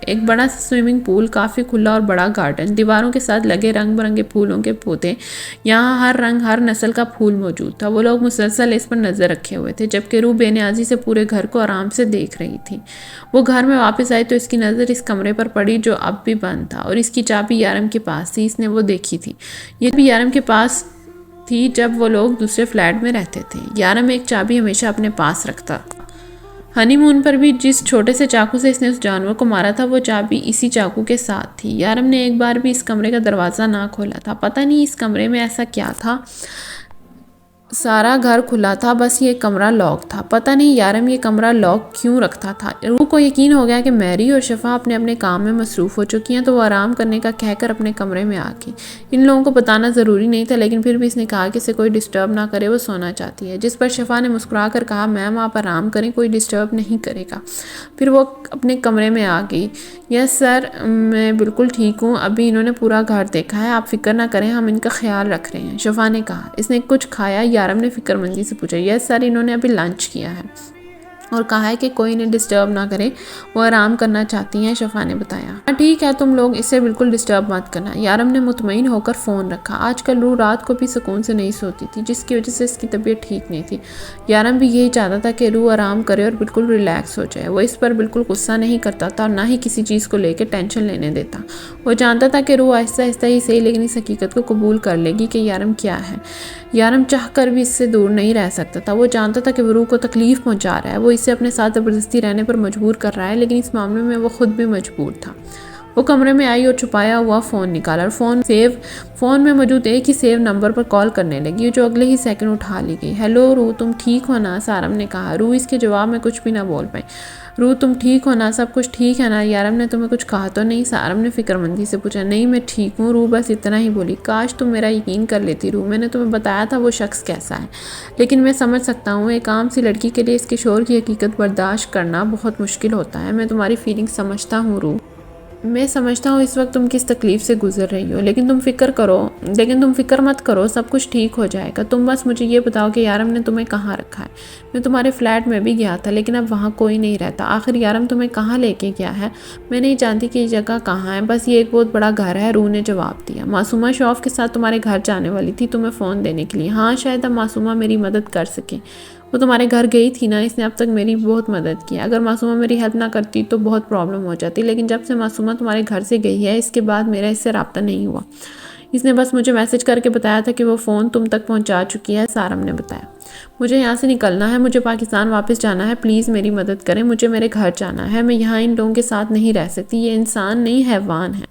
Speaker 1: ایک بڑا سا سوئمنگ پول، کافی کھلا اور بڑا گارڈن، دیواروں کے ساتھ لگے رنگ برنگے پھولوں کے پودے، یہاں ہر رنگ ہر نسل کا پھول موجود تھا۔ وہ لوگ مسلسل اس پر نظر رکھے ہوئے تھے، جبکہ روح بے نیازی سے پورے گھر کو آرام سے دیکھ رہی تھی۔ وہ گھر میں واپس آئی تو اس کی نظر اس کمرے پر پڑی جو اب بھی بند تھا، اور اس کی چابی یارم کے پاس تھی۔ اس نے وہ دیکھی تھی، یہ بھی یارم کے پاس تھی جب وہ لوگ دوسرے فلیٹ میں رہتے تھے۔ یارم ایک چابی ہمیشہ اپنے پاس رکھتا۔ ہنی مون پر بھی جس چھوٹے سے چاقو سے اس نے اس جانور کو مارا تھا، وہ چابی اسی چاقو کے ساتھ تھی۔ یارم نے ایک بار بھی اس کمرے کا دروازہ نہ کھولا تھا، پتہ نہیں اس کمرے میں ایسا کیا تھا۔ سارا گھر کھلا تھا، بس یہ کمرہ لاک تھا۔ پتہ نہیں یارم یہ کمرہ لاک کیوں رکھتا تھا۔ روح کو یقین ہو گیا کہ میری اور شفا اپنے اپنے کام میں مصروف ہو چکی ہیں، تو وہ آرام کرنے کا کہہ کر اپنے کمرے میں آ گئی۔ ان لوگوں کو بتانا ضروری نہیں تھا، لیکن پھر بھی اس نے کہا کہ اسے کوئی ڈسٹرب نہ کرے، وہ سونا چاہتی ہے۔ جس پر شفا نے مسکرا کر کہا، میم آپ آرام کریں، کوئی ڈسٹرب نہیں کرے گا۔ پھر وہ اپنے کمرے میں آ گئی۔ یس سر، میں بالکل ٹھیک ہوں، ابھی انہوں نے پورا گھر دیکھا ہے، آپ فکر نہ کریں، ہم ان کا خیال رکھ رہے ہیں، شفا نے کہا۔ اس نے کچھ کھایا؟ یارم نے فکر مندی سے پوچھا۔ یس سر، انہوں نے ابھی لنچ کیا ہے اور کہا ہے کہ کوئی انہیں ڈسٹرب نہ کرے، وہ آرام کرنا چاہتی ہیں، شفا نے بتایا۔ ٹھیک ہے، تم لوگ اسے بالکل ڈسٹرب مت کرنا۔ یارم نے مطمئن ہو کر فون رکھا۔ آج کل روح رات کو بھی سکون سے نہیں سوتی تھی، جس کی وجہ سے اس کی طبیعت ٹھیک نہیں تھی۔ یارم بھی یہی چاہتا تھا کہ روح آرام کرے اور بالکل ریلیکس ہو جائے۔ وہ اس پر بالکل غصہ نہیں کرتا تھا اور نہ ہی کسی چیز کو لے کے ٹینشن لینے دیتا۔ وہ جانتا تھا کہ روح آہستہ آہستہ ہی صحیح لیکن اس حقیقت کو قبول کر لے گی کہ یارم کیا ہے۔ یارم چاہ کر بھی اس سے دور نہیں رہ سکتا تھا۔ وہ جانتا تھا کہ وہ روح کو تکلیف پہنچا رہا ہے، وہ اسے اپنے ساتھ زبردستی رہنے پر مجبور کر رہا ہے، لیکن اس معاملے میں وہ خود بھی مجبور تھا۔ وہ کمرے میں آئی اور چھپایا ہوا فون نکالا اور فون میں موجود ایک ہی سیو نمبر پر کال کرنے لگی، جو اگلے ہی سیکنڈ اٹھا لی گئی۔ ہیلو روح، تم ٹھیک ہو نا؟ سارم نے کہا۔ روح اس کے جواب میں کچھ بھی نہ بول پائی۔ روح تم ٹھیک ہو نا؟ سب کچھ ٹھیک ہے نا؟ یارم نے تمہیں کچھ کہا تو نہیں؟ سارم نے فکر مندی سے پوچھا۔ نہیں، میں ٹھیک ہوں، روح بس اتنا ہی بولی۔ کاش تم میرا یقین کر لیتی روح، میں نے تمہیں بتایا تھا وہ شخص کیسا ہے، لیکن میں سمجھ سکتا ہوں ایک عام سی لڑکی کے لیے اس کے شوہر کی حقیقت برداشت کرنا بہت مشکل ہوتا ہے۔ میں تمہاری فیلنگ سمجھتا ہوں روح، میں سمجھتا ہوں اس وقت تم کس تکلیف سے گزر رہی ہو، لیکن تم فکر مت کرو، سب کچھ ٹھیک ہو جائے گا۔ تم بس مجھے یہ بتاؤ کہ یارم نے تمہیں کہاں رکھا ہے؟ میں تمہارے فلیٹ میں بھی گیا تھا، لیکن اب وہاں کوئی نہیں رہتا۔ آخر یارم تمہیں کہاں لے کے گیا ہے؟ میں نہیں جانتی کہ یہ جگہ کہاں ہے، بس یہ ایک بہت بڑا گھر ہے، روح نے جواب دیا۔ معصومہ شوف کے ساتھ تمہارے گھر جانے والی تھی تمہیں فون دینے کے لیے۔ ہاں، شاید اب معصومہ میری مدد کر سکے۔ وہ تمہارے گھر گئی تھی نا، اس نے اب تک میری بہت مدد کی۔ اگر معصومہ میری ہیلپ نہ کرتی تو بہت پرابلم ہو جاتی، لیکن جب سے معصومہ تمہارے گھر سے گئی ہے اس کے بعد میرا اس سے رابطہ نہیں ہوا۔ اس نے بس مجھے میسج کر کے بتایا تھا کہ وہ فون تم تک پہنچا چکی ہے، سارم نے بتایا۔ مجھے یہاں سے نکلنا ہے، مجھے پاکستان واپس جانا ہے، پلیز میری مدد کریں، مجھے میرے گھر جانا ہے، میں یہاں ان لوگوں کے ساتھ نہیں رہ سکتی، یہ انسان نہیں حیوان ہے۔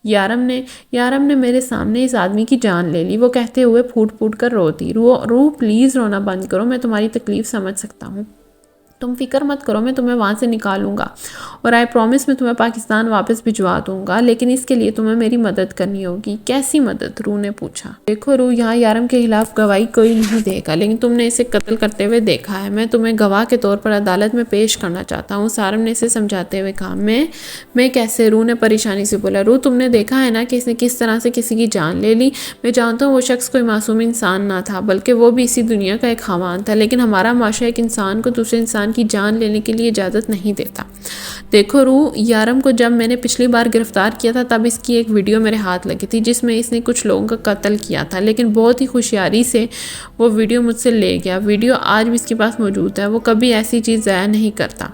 Speaker 1: یارم نے میرے سامنے اس آدمی کی جان لے لی، وہ کہتے ہوئے پھوٹ پھوٹ کر روتی۔ روح پلیز رونا بند کرو، میں تمہاری تکلیف سمجھ سکتا ہوں، تم فکر مت کرو، میں تمہیں وہاں سے نکالوں گا اور آئی پرومس میں تمہیں پاکستان واپس بھجوا دوں گا، لیکن اس کے لیے تمہیں میری مدد کرنی ہوگی۔ کیسی مدد؟ روح نے پوچھا۔ دیکھو روح، یہاں یارم کے خلاف گواہی کوئی نہیں دے گا، لیکن تم نے اسے قتل کرتے ہوئے دیکھا ہے، میں تمہیں گواہ کے طور پر عدالت میں پیش کرنا چاہتا ہوں، سارم نے اسے سمجھاتے ہوئے کہا۔ میں کیسے؟ روح نے پریشانی سے بولا۔ روح، تم نے دیکھا ہے نا کہ اس نے کس طرح سے کسی کی جان لے لی۔ میں جانتا ہوں وہ شخص کوئی معصوم انسان نہ تھا، بلکہ وہ بھی اسی دنیا کا ایک خاوند تھا، لیکن ہمارا معاشرہ ایک انسان کو دوسرے انسان کی جان لینے کے لیے اجازت نہیں دیتا۔ دیکھو روح، یارم کو جب میں نے پچھلی بار گرفتار کیا تھا تب اس کی ایک ویڈیو میرے ہاتھ لگی تھی جس میں اس نے کچھ لوگوں کا قتل کیا تھا، لیکن بہت ہی ہوشیاری سے وہ ویڈیو مجھ سے لے گیا۔ ویڈیو آج بھی اس کے پاس موجود ہے، وہ کبھی ایسی چیز ضائع نہیں کرتا۔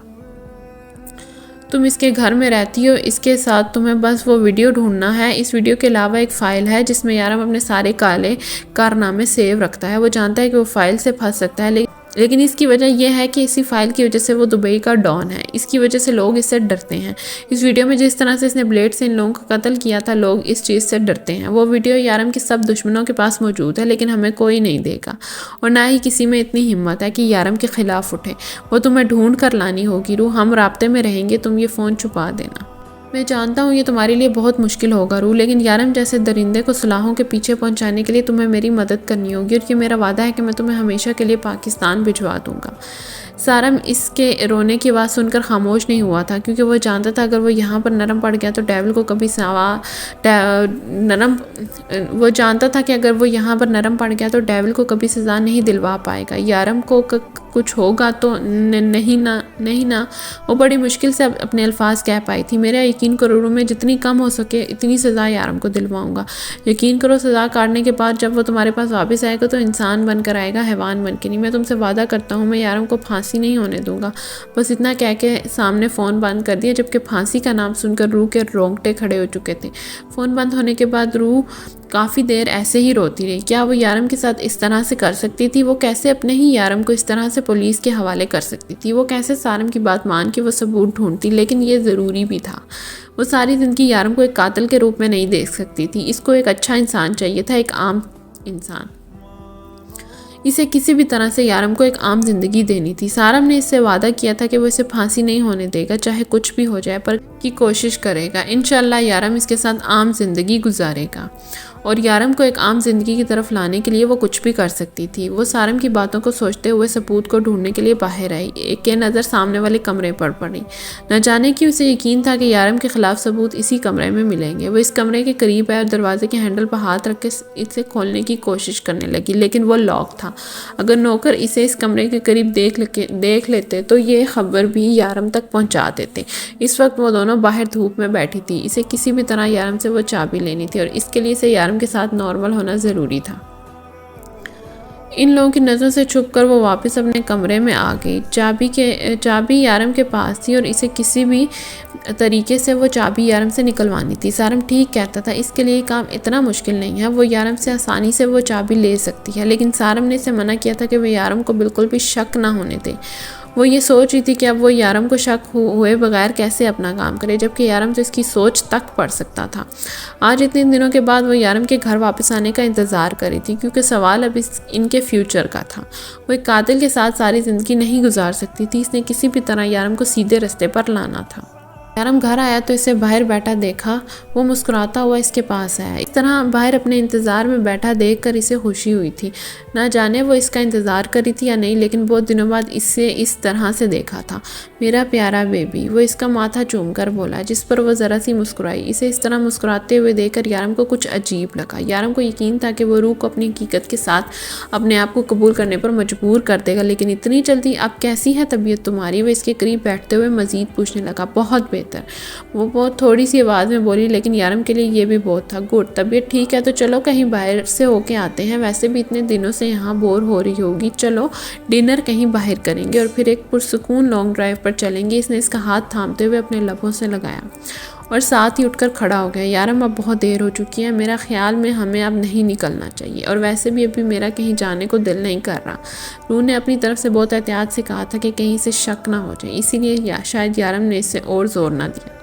Speaker 1: تم اس کے گھر میں رہتی ہو، اس کے ساتھ تمہیں بس وہ ویڈیو ڈھونڈنا ہے۔ اس ویڈیو کے علاوہ ایک فائل ہے جس میں یارم اپنے سارے کالے کارنامے سیو رکھتا ہے۔ وہ جانتا ہے کہ وہ فائل سے پھنس سکتا ہے، لیکن اس کی وجہ یہ ہے کہ اسی فائل کی وجہ سے وہ دبئی کا ڈان ہے، اس کی وجہ سے لوگ اس سے ڈرتے ہیں۔ اس ویڈیو میں جس طرح سے اس نے بلیڈ سے ان لوگوں کا قتل کیا تھا، لوگ اس چیز سے ڈرتے ہیں۔ وہ ویڈیو یارم کے سب دشمنوں کے پاس موجود ہے، لیکن ہمیں کوئی نہیں دے گا، اور نہ ہی کسی میں اتنی ہمت ہے کہ یارم کے خلاف اٹھے۔ وہ تمہیں ڈھونڈ کر لانی ہوگی روح، ہم رابطے میں رہیں گے، تم یہ فون چھپا دینا۔ میں جانتا ہوں یہ تمہارے لیے بہت مشکل ہوگا روح، لیکن یارم جیسے درندے کو سلاخوں کے پیچھے پہنچانے کے لیے تمہیں میری مدد کرنی ہوگی، اور یہ میرا وعدہ ہے کہ میں تمہیں ہمیشہ کے لیے پاکستان بھجوا دوں گا۔ سارم اس کے رونے کی آواز سن کر خاموش نہیں ہوا تھا، کیونکہ وہ جانتا تھا اگر وہ یہاں پر نرم پڑ گیا تو ڈیول کو کبھی سزا نہیں دلوا پائے گا۔ کچھ ہوگا تو نہیں نا۔ وہ بڑی مشکل سے اپنے الفاظ کہہ پائی تھی، میرا یقین کرو رو، میں جتنی کم ہو سکے اتنی سزا یارم کو دلواؤں گا۔ یقین کرو سزا کاٹنے کے بعد جب وہ تمہارے پاس واپس آئے گا تو انسان بن کر آئے گا، حیوان بن کے نہیں۔ میں تم سے وعدہ کرتا ہوں میں یارم کو پھانسی نہیں ہونے دوں گا۔ بس اتنا کہہ کے سامنے فون بند کر دیا، جبکہ پھانسی کا نام سن کر روح کے رونگٹے کھڑے ہو چکے تھے۔ فون بند ہونے کے بعد روح کافی دیر ایسے ہی روتی رہی۔ کیا وہ یارم کے ساتھ اس طرح سے کر سکتی تھی؟ وہ کیسے اپنے ہی یارم کو اس طرح سے پولیس کے حوالے کر سکتی تھی؟ وہ کیسے سارم کی بات مان کے وہ ثبوت ڈھونڈتی؟ لیکن یہ ضروری بھی تھا۔ وہ ساری زندگی یارم کو ایک قاتل کے روپ میں نہیں دیکھ سکتی تھی۔ اس کو ایک اچھا انسان چاہیے تھا، ایک عام انسان۔ اسے کسی بھی طرح سے یارم کو ایک عام زندگی دینی تھی۔ سارم نے اس سے وعدہ کیا تھا کہ وہ اسے پھانسی نہیں ہونے دے گا، چاہے کچھ بھی ہو جائے، پر کی کوشش کرے گا۔ انشاءاللہ یارم اس کے ساتھ عام زندگی گزارے گا، اور یارم کو ایک عام زندگی کی طرف لانے کے لیے وہ کچھ بھی کر سکتی تھی۔ وہ سارم کی باتوں کو سوچتے ہوئے ثبوت کو ڈھونڈنے کے لیے باہر آئی۔ ایک کے نظر سامنے والے کمرے پر پڑی۔ نہ جانے کہ اسے یقین تھا کہ یارم کے خلاف ثبوت اسی کمرے میں ملیں گے۔ وہ اس کمرے کے قریب آئے اور دروازے کے ہینڈل پر ہاتھ رکھ کے اسے کھولنے کی کوشش کرنے لگی، لیکن وہ لاک تھا۔ اگر نوکر اسے اس کمرے کے قریب دیکھ لیتے تو یہ خبر بھی یارم تک پہنچا دیتے۔ اس وقت وہ دونوں باہر دھوپ میں بیٹھی تھی۔ اسے کسی بھی طرح یارم سے وہ چابی لینی تھی، اور اس کے لیے اسے یارم کے ساتھ نارمل ہونا ضروری تھا۔ ان لوگوں کی نظروں سے چھپ کر وہ واپس اپنے کمرے میں آ گئی۔ چابی یارم کے پاس تھی اور اسے کسی بھی طریقے سے وہ چابی یارم سے نکلوانی تھی۔ سارم ٹھیک کہتا تھا، اس کے لیے کام اتنا مشکل نہیں ہے، وہ یارم سے آسانی سے وہ چابی لے سکتی ہے۔ لیکن سارم نے اسے منع کیا تھا کہ وہ یارم کو بالکل بھی شک نہ ہونے دے۔ وہ یہ سوچ رہی تھی کہ اب وہ یارم کو شک ہوئے بغیر کیسے اپنا کام کرے، جبکہ یارم تو اس کی سوچ تک پڑھ سکتا تھا۔ آج اتنے دنوں کے بعد وہ یارم کے گھر واپس آنے کا انتظار کر رہی تھی، کیونکہ سوال اب ان کے فیوچر کا تھا۔ وہ ایک قاتل کے ساتھ ساری زندگی نہیں گزار سکتی تھی۔ اس نے کسی بھی طرح یارم کو سیدھے رستے پر لانا تھا۔ یارم گھر آیا تو اسے باہر بیٹھا دیکھا۔ وہ مسکراتا ہوا اس کے پاس آیا۔ اس طرح باہر اپنے انتظار میں بیٹھا دیکھ کر اسے خوشی ہوئی تھی۔ نہ جانے وہ اس کا انتظار کر رہی تھی یا نہیں، لیکن بہت دنوں بعد اسے اس طرح سے دیکھا تھا۔ میرا پیارا بیبی، وہ اس کا ماتھا چوم کر بولا، جس پر وہ ذرا سی مسکرائی۔ اسے اس طرح مسکراتے ہوئے دیکھ کر یارم کو کچھ عجیب لگا۔ یارم کو یقین تھا کہ وہ روح کو اپنی حقیقت کے ساتھ اپنے آپ کو قبول کرنے پر مجبور کر دے گا، لیکن اتنی جلدی؟ اب کیسی ہے طبیعت تمہاری؟ وہ اس کے قریب بیٹھتے ہوئے مزید پوچھنے لگا۔ بہت بہتر، وہ بہت تھوڑی سی آواز میں بولی، لیکن یارم کے لیے یہ بھی بہت تھا۔ گڈ، طبیعت ٹھیک ہے تو چلو کہیں باہر سے ہو کے آتے ہیں، ویسے بھی اتنے دنوں سے یہاں بور ہو رہی ہوگی۔ چلو ڈنر کہیں باہر کریں گے اور پھر ایک پرسکون لانگ ڈرائیو پر چلیں گے۔ اس نے اس کا ہاتھ تھامتے ہوئے اپنے لبوں سے لگایا اور ساتھ ہی اٹھ کر کھڑا ہو گیا۔ یارم اب بہت دیر ہو چکی ہے، میرا خیال میں ہمیں اب نہیں نکلنا چاہیے، اور ویسے بھی ابھی میرا کہیں جانے کو دل نہیں کر رہا۔ روح نے اپنی طرف سے بہت احتیاط سے کہا تھا کہ کہیں اسے شک نہ ہو جائے، اسی لیے شاید یارم نے اسے اور زور نہ دیا۔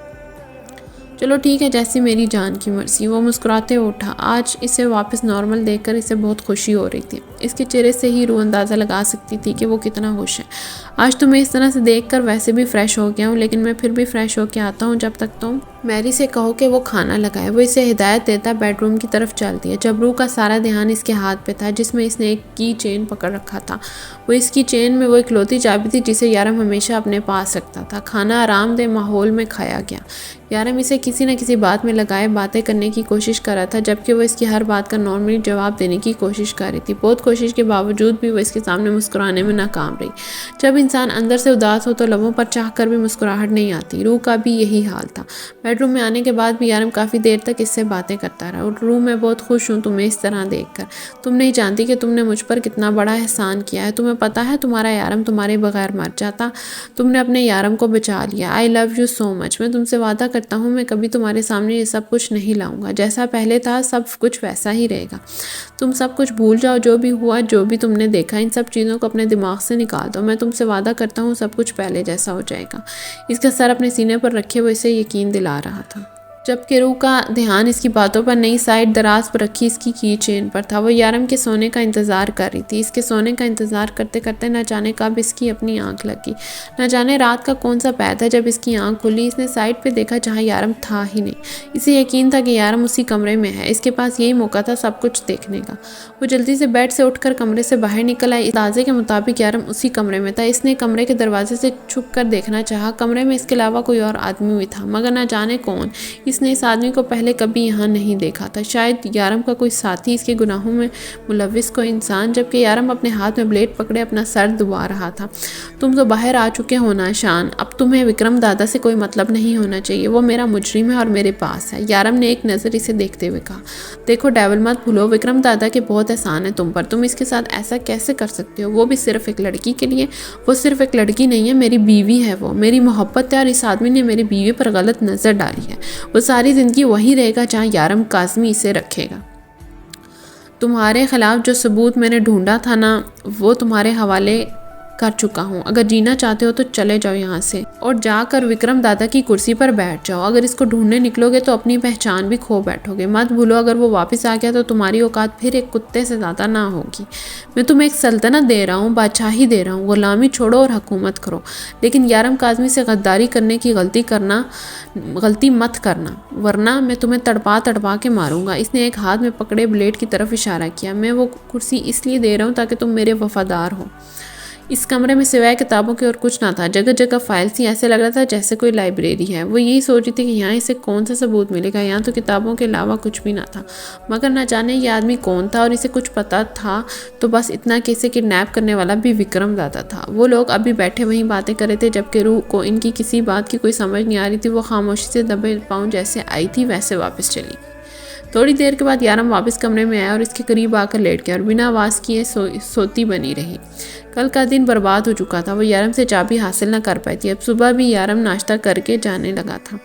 Speaker 1: چلو ٹھیک ہے، جیسی میری جان کی مرضی۔ وہ مسکراتے اٹھا۔ آج اسے واپس نارمل دیکھ کر اسے بہت خوشی ہو رہی تھی۔ اس کے چہرے سے ہی روح اندازہ لگا سکتی تھی کہ وہ کتنا خوش ہے۔ آج تمہیں اس طرح سے دیکھ کر ویسے بھی فریش ہو گیا ہوں، لیکن میں پھر بھی فریش ہو کے آتا ہوں جب تک تم میری سے کہو کہ وہ کھانا لگائے۔ وہ اسے ہدایت دیتا بیڈ روم کی طرف چل دیا، جب روح کا سارا دھیان اس کے ہاتھ پہ تھا، جس میں اس نے ایک کی چین پکڑ رکھا تھا۔ وہ اس کی چین میں وہ اکلوتی چابی تھی جسے یارم ہمیشہ اپنے پاس رکھتا تھا۔ کھانا آرام دہ ماحول میں کھایا گیا۔ یارم اسے کسی نہ کسی بات میں لگائے باتیں کرنے کی کوشش کر رہا تھا، جبکہ وہ اس کی ہر بات کا نارملی جواب دینے کی کوشش کر رہی تھی۔ بہت کوشش کے باوجود بھی وہ اس کے سامنے مسکرانے میں ناکام رہی۔ جب انسان اندر سے اداس ہو تو لبوں پر چاہ کر بھی مسکراہٹ نہیں آتی۔ روح کا بھی یہی حال تھا۔ بیڈ روم میں آنے کے بعد بھی یارم کافی دیر تک اس سے باتیں کرتا رہا۔ اور روح، میں بہت خوش ہوں تمہیں اس طرح دیکھ کر۔ تم نہیں جانتی کہ تم نے مجھ پر کتنا بڑا احسان کیا ہے۔ تمہیں پتہ ہے تمہارا یارم تمہارے بغیر مر جاتا، تم نے اپنے یارم کو بچا لیا۔ آئی لو یو سو مچ۔ میں تم سے وعدہ کرتا ہوں میں کبھی تمہارے سامنے یہ سب کچھ نہیں لاؤں گا۔ جیسا پہلے تھا سب کچھ ویسا ہی رہے گا۔ تم سب کچھ بھول جاؤ، جو بھی ہوا، جو بھی تم نے دیکھا، ان سب چیزوں کو اپنے دماغ سے نکال دو۔ میں تم سے وعدہ کرتا ہوں سب کچھ پہلے جیسا ہو جائے گا۔ اس کا سر اپنے سینے پر رکھے وہ اسے یقین دلا رہا تھا، جبکہ روح کا دھیان اس کی باتوں پر نہیں، سائڈ دراز پر رکھی اس کی کی چین پر تھا۔ وہ یارم کے سونے کا انتظار کر رہی تھی۔ اس کے سونے کا انتظار کرتے کرتے نہ جانے کب اس کی اپنی آنکھ لگی، نہ جانے رات کا کون سا پیر تھا جب اس کی آنکھ کھلی۔ اس نے سائڈ پہ دیکھا جہاں یارم تھا ہی نہیں۔ اسے یقین تھا کہ یارم اسی کمرے میں ہے، اس کے پاس یہی موقع تھا سب کچھ دیکھنے کا۔ وہ جلدی سے بیڈ سے اٹھ کر کمرے سے باہر نکل آئی۔ اندازے کے مطابق یارم اسی کمرے میں تھا۔ اس نے کمرے کے دروازے سے چھپ کر دیکھنا چاہا۔ کمرے میں اس کے علاوہ کوئی اور آدمی بھی تھا، مگر نہ جانے کون۔ اس اس نے اس آدمی کو پہلے کبھی یہاں نہیں دیکھا تھا، شاید یارم کا کوئی ساتھی، اس کے گناہوں میں ملوث کوئی انسان۔ جبکہ یارم اپنے ہاتھ میں بلیڈ پکڑے اپنا سر دبا رہا تھا۔ تم تو باہر آ چکے ہو نا شان، اب تمہیں وکرم دادا سے کوئی مطلب نہیں ہونا چاہیے، وہ میرا مجرم ہے اور میرے پاس ہے۔ یارم نے ایک نظر اسے دیکھتے ہوئے کہا، دیکھو ڈیول مت بھولو، وکرم دادا کے بہت احسان ہے تم پر، تم اس کے ساتھ ایسا کیسے کر سکتے ہو؟ وہ بھی صرف ایک لڑکی کے لیے؟ وہ صرف ایک لڑکی نہیں ہے، میری بیوی ہے، وہ میری محبت ہے، اور اس آدمی نے میری بیوی پر غلط نظر ڈالی ہے۔ وہ ساری زندگی وہی رہے گا جہاں یارم کاظمی اسے رکھے گا۔ تمہارے خلاف جو ثبوت میں نے ڈھونڈا تھا نا، وہ تمہارے حوالے کر چکا ہوں۔ اگر جینا چاہتے ہو تو چلے جاؤ یہاں سے اور جا کر وکرم دادا کی کرسی پر بیٹھ جاؤ۔ اگر اس کو ڈھونڈنے نکلو گے تو اپنی پہچان بھی کھو بیٹھو گے۔ مت بھولو اگر وہ واپس آ گیا تو تمہاری اوقات پھر ایک کتے سے زیادہ نہ ہوگی۔ میں تمہیں ایک سلطنت دے رہا ہوں، بادشاہی دے رہا ہوں، غلامی چھوڑو اور حکومت کرو، لیکن یارم کاظمی سے غداری کرنے کی غلطی مت کرنا، ورنہ میں تمہیں تڑپا تڑپا کے ماروں گا۔ اس نے ایک ہاتھ میں پکڑے بلیڈ کی طرف اشارہ کیا۔ میں وہ کرسی اس لیے دے رہا ہوں تاکہ تم میرے وفادار ہو۔ اس کمرے میں سوائے کتابوں کے اور کچھ نہ تھا، جگہ جگہ فائل تھی، ایسے لگ رہا تھا جیسے کوئی لائبریری ہے۔ وہ یہی سوچ رہی تھی کہ یہاں اسے کون سا ثبوت ملے گا، یہاں تو کتابوں کے علاوہ کچھ بھی نہ تھا۔ مگر نہ جانے یہ آدمی کون تھا، اور اسے کچھ پتا تھا تو بس اتنا کہ اسے کڈنیپ کرنے والا بھی وکرم دادا تھا۔ وہ لوگ ابھی بیٹھے وہیں باتیں کر رہے تھے، جبکہ روح کو ان کی کسی بات کی کوئی سمجھ نہیں آ رہی تھی۔ وہ خاموشی سے دبے پاؤں جیسے آئی تھی ویسے واپس چلی۔ تھوڑی دیر کے بعد یارم واپس کمرے میں آیا اور اس کے قریب آ کر لیٹ گیا اور بنا آواز کیے سوتی بنی رہی۔ کل کا دن برباد ہو چکا تھا، وہ یارم سے چابی حاصل نہ کر پائی تھی۔ اب صبح بھی یارم ناشتہ کر کے جانے لگا تھا۔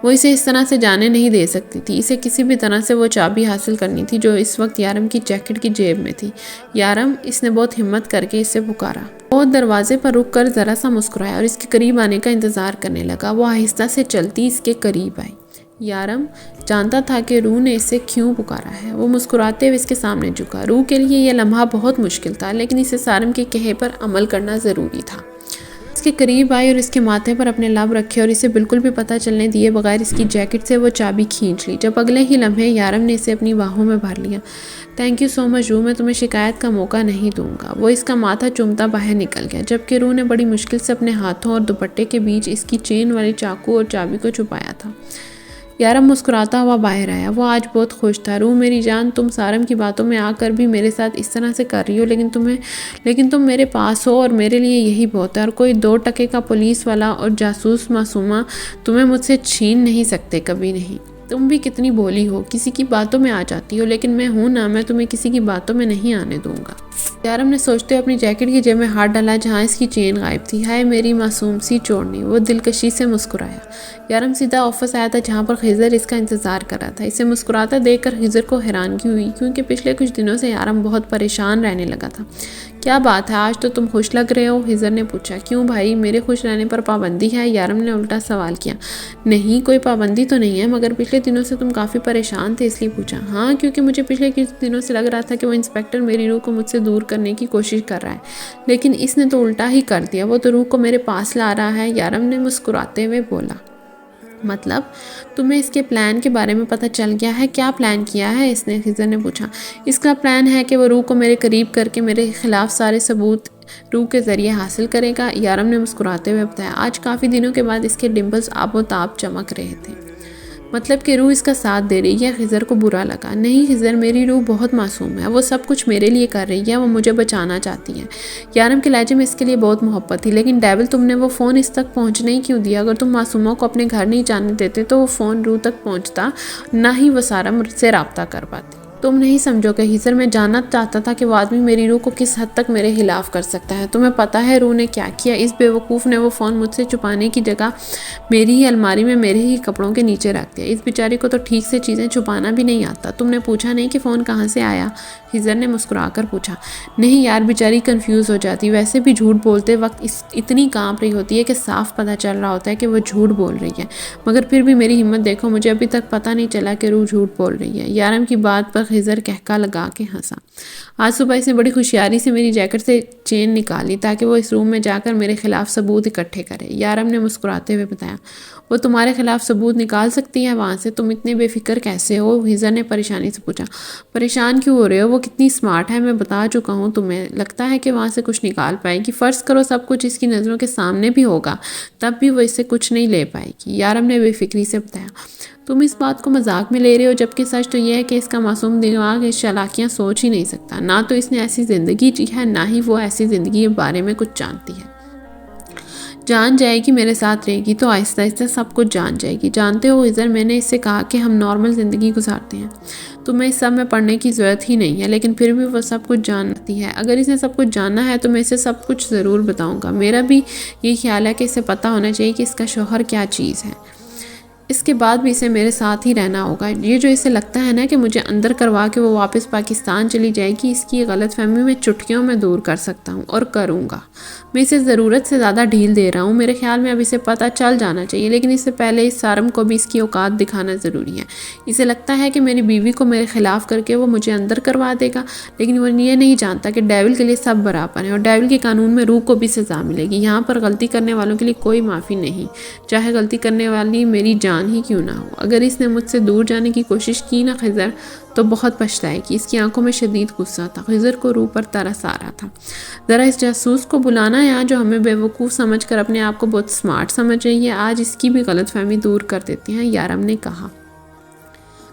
Speaker 1: وہ اسے اس طرح سے جانے نہیں دے سکتی تھی، اسے کسی بھی طرح سے وہ چابی حاصل کرنی تھی جو اس وقت یارم کی جیکٹ کی جیب میں تھی۔ یارم، اس نے بہت ہمت کر کے اسے پکارا۔ وہ دروازے پر رک کر ذرا سا مسکرایا اور اس کے قریب آنے کا انتظار کرنے لگا۔ وہ آہستہ سے چلتی اس کے قریب آئی۔ یارم جانتا تھا کہ روح نے اسے کیوں پکارا ہے۔ وہ مسکراتے ہوئے اس کے سامنے جھکا۔ روح کے لیے یہ لمحہ بہت مشکل تھا، لیکن اسے سارم کے کہے پر عمل کرنا ضروری تھا۔ اس کے قریب آئی اور اس کے ماتھے پر اپنے لب رکھے اور اسے بالکل بھی پتہ چلنے دیے بغیر اس کی جیکٹ سے وہ چابی کھینچ لی۔ جب اگلے ہی لمحے یارم نے اسے اپنی باہوں میں بھر لیا۔ تھینک یو سو مچ روح، میں تمہیں شکایت کا موقع نہیں دوں گا۔ وہ اس کا ماتھا چومتا باہر نکل گیا، جبکہ روح نے بڑی مشکل سے اپنے ہاتھوں اور دوپٹے کے بیچ اس کی چین والی چاقو اور چابی کو چھپایا تھا۔ یارم مسکراتا ہوا باہر آیا۔ وہ آج بہت خوش تھا۔ روح میری جان، تم سارم کی باتوں میں آ کر بھی میرے ساتھ اس طرح سے کر رہی ہو، لیکن تم میرے پاس ہو اور میرے لیے یہی بہت ہے، اور کوئی 2 ٹکے کا پولیس والا اور جاسوس معصومہ تمہیں مجھ سے چھین نہیں سکتے، کبھی نہیں۔ تم بھی کتنی بولی ہو، کسی کی باتوں میں آ جاتی ہو، لیکن میں ہوں نا، میں تمہیں کسی کی باتوں میں نہیں آنے دوں گا۔ یارم نے سوچتے ہوئے اپنی جیکٹ کی جیب میں ہاتھ ڈالا جہاں اس کی چین غائب تھی۔ ہائے میری معصوم سی چوڑنی، وہ دلکشی سے مسکرایا۔ یارم سیدھا آفس آیا تھا جہاں پر خضر اس کا انتظار کر رہا تھا۔ اسے مسکراتا دیکھ کر خضر کو حیرانگی ہوئی، کیونکہ پچھلے کچھ دنوں سے یارم بہت پریشان رہنے لگا تھا۔ کیا بات ہے، آج تو تم خوش لگ رہے ہو؟ خضر نے پوچھا۔ کیوں بھائی، میرے خوش رہنے پر پابندی ہے؟ یارم نے الٹا سوال کیا۔ نہیں، کوئی پابندی تو نہیں ہے، مگر پچھلے دنوں سے تم کافی پریشان تھے، اس لیے پوچھا۔ ہاں، کیونکہ مجھے پچھلے کچھ دنوں سے لگ رہا تھا کہ وہ انسپیکٹر میری روح کو مجھ سے دور کرنے کی کوشش کر رہا ہے، لیکن اس نے تو الٹا ہی کر دیا، وہ تو روح کو میرے پاس لا رہا ہے۔ یارم نے مسکراتے ہوئے بولا۔ مطلب تمہیں اس کے پلان کے بارے میں پتہ چل گیا ہے؟ کیا پلان کیا ہے اس نے؟ خضر نے پوچھا۔ اس کا پلان ہے کہ وہ روح کو میرے قریب کر کے میرے خلاف سارے ثبوت روح کے ذریعے حاصل کرے گا، یارم نے مسکراتے ہوئے بتایا۔ آج کافی دنوں کے بعد اس کے ڈمپلز آب و تاب چمک رہے تھے۔ مطلب کہ روح اس کا ساتھ دے رہی ہے؟ خضر کو برا لگا۔ نہیں خضر، میری روح بہت معصوم ہے، وہ سب کچھ میرے لیے کر رہی ہے، وہ مجھے بچانا چاہتی ہے۔ یارم کے لہجے میں اس کے لیے بہت محبت تھی۔ لیکن ڈیول، تم نے وہ فون اس تک پہنچنے ہی کیوں دیا؟ اگر تم معصوموں کو اپنے گھر نہیں جانے دیتے تو وہ فون روح تک پہنچتا، نہ ہی وہ سارم سے رابطہ کر پاتی۔ تم نہیں سمجھو گے خضر، میں جاننا چاہتا تھا کہ وہ آدمی میری روح کو کس حد تک میرے خلاف کر سکتا ہے۔ تمہیں پتہ ہے روح نے کیا کیا؟ اس بے وقوف نے وہ فون مجھ سے چھپانے کی جگہ میری ہی الماری میں میرے ہی کپڑوں کے نیچے رکھ دیا۔ اس بیچاری کو تو ٹھیک سے چیزیں چھپانا بھی نہیں آتا۔ تم نے پوچھا نہیں کہ فون کہاں سے آیا؟ خضر نے مسکرا کر پوچھا۔ نہیں یار، بیچاری کنفیوز ہو جاتی، ویسے بھی جھوٹ بولتے وقت اتنی کانپ رہی ہوتی ہے کہ صاف پتہ چل رہا ہوتا ہے کہ وہ جھوٹ بول رہی ہے، مگر پھر بھی میری ہمت دیکھو، مجھے ابھی تک پتہ نہیں چلا کہ روح جھوٹ بول رہی ہے۔ یارم کی بات پر خضر کہکا لگا کے ہنسا۔ آج صبح اس نے بڑی ہوشیاری سے میری جیکٹ سے چین نکالی تاکہ وہ اس روم میں جا کر میرے خلاف ثبوت اکٹھے کرے، یارم نے مسکراتے ہوئے بتایا۔ وہ تمہارے خلاف ثبوت نکال سکتی ہے وہاں سے؟ تم اتنے بے فکر کیسے ہو؟ خضر نے پریشانی سے پوچھا۔ پریشان کیوں ہو رہے ہو؟ وہ کتنی سمارٹ ہے، میں بتا چکا ہوں تمہیں۔ لگتا ہے کہ وہاں سے کچھ نکال پائے گی؟ فرض کرو سب کچھ اس کی نظروں کے سامنے بھی ہوگا، تب بھی وہ اس سے کچھ نہیں لے پائے گی، یارم نے بے فکری سے بتایا۔ تم اس بات کو مذاق میں لے رہے ہو، جبکہ سچ تو یہ ہے کہ اس کا معصوم دماغ اس چالاکیاں سوچ ہی نہیں سکتا۔ نہ تو اس نے ایسی زندگی جی ہے، نہ ہی وہ ایسی زندگی کے بارے میں کچھ جانتی ہے۔ جان جائے گی، میرے ساتھ رہے گی تو آہستہ آہستہ سب کچھ جان جائے گی۔ جانتے ہو خضر، میں نے اس سے کہا کہ ہم نارمل زندگی گزارتے ہیں، تمہیں اس سب میں پڑھنے کی ضرورت ہی نہیں ہے، لیکن پھر بھی وہ سب کچھ جانتی ہے۔ اگر اس نے سب کچھ جاننا ہے تو میں اسے سب کچھ ضرور بتاؤں گا۔ میرا بھی یہ خیال ہے کہ اسے پتہ ہونا چاہیے کہ اس کا شوہر کیا چیز ہے۔ اس کے بعد بھی اسے میرے ساتھ ہی رہنا ہوگا۔ یہ جو اسے لگتا ہے نا کہ مجھے اندر کروا کے وہ واپس پاکستان چلی جائے گی، اس کی غلط فہمی میں چٹکیوں میں دور کر سکتا ہوں اور کروں گا۔ میں اسے ضرورت سے زیادہ ڈھیل دے رہا ہوں۔ میرے خیال میں اب اسے پتہ چل جانا چاہیے، لیکن اس سے پہلے اس سارم کو بھی اس کی اوقات دکھانا ضروری ہے۔ اسے لگتا ہے کہ میری بیوی کو میرے خلاف کر کے وہ مجھے اندر کروا دے گا، لیکن وہ یہ نہیں جانتا کہ ڈیول کے لیے سب برابر ہیں اور ڈیول کے قانون میں روح کو بھی سزا ملے گی۔ یہاں پر غلطی کرنے والوں کے لیے کوئی معافی نہیں، چاہے غلطی کرنے والی میری جان ہی کیوں نہ ہو۔ اگر اس نے مجھ سے دور جانے کی کوشش کی نا خضر، تو بہت پچھتائے گی۔ اس کی آنکھوں میں شدید غصہ تھا۔ خضر کو روح پر ترس آ رہا تھا۔ ذرا اس جاسوس کو بلانا یہاں، جو ہمیں بیوقوف سمجھ کر اپنے آپ کو بہت سمارٹ سمجھ رہی ہے، آج اس کی بھی غلط فہمی دور کر دیتے ہیں، یارم نے کہا۔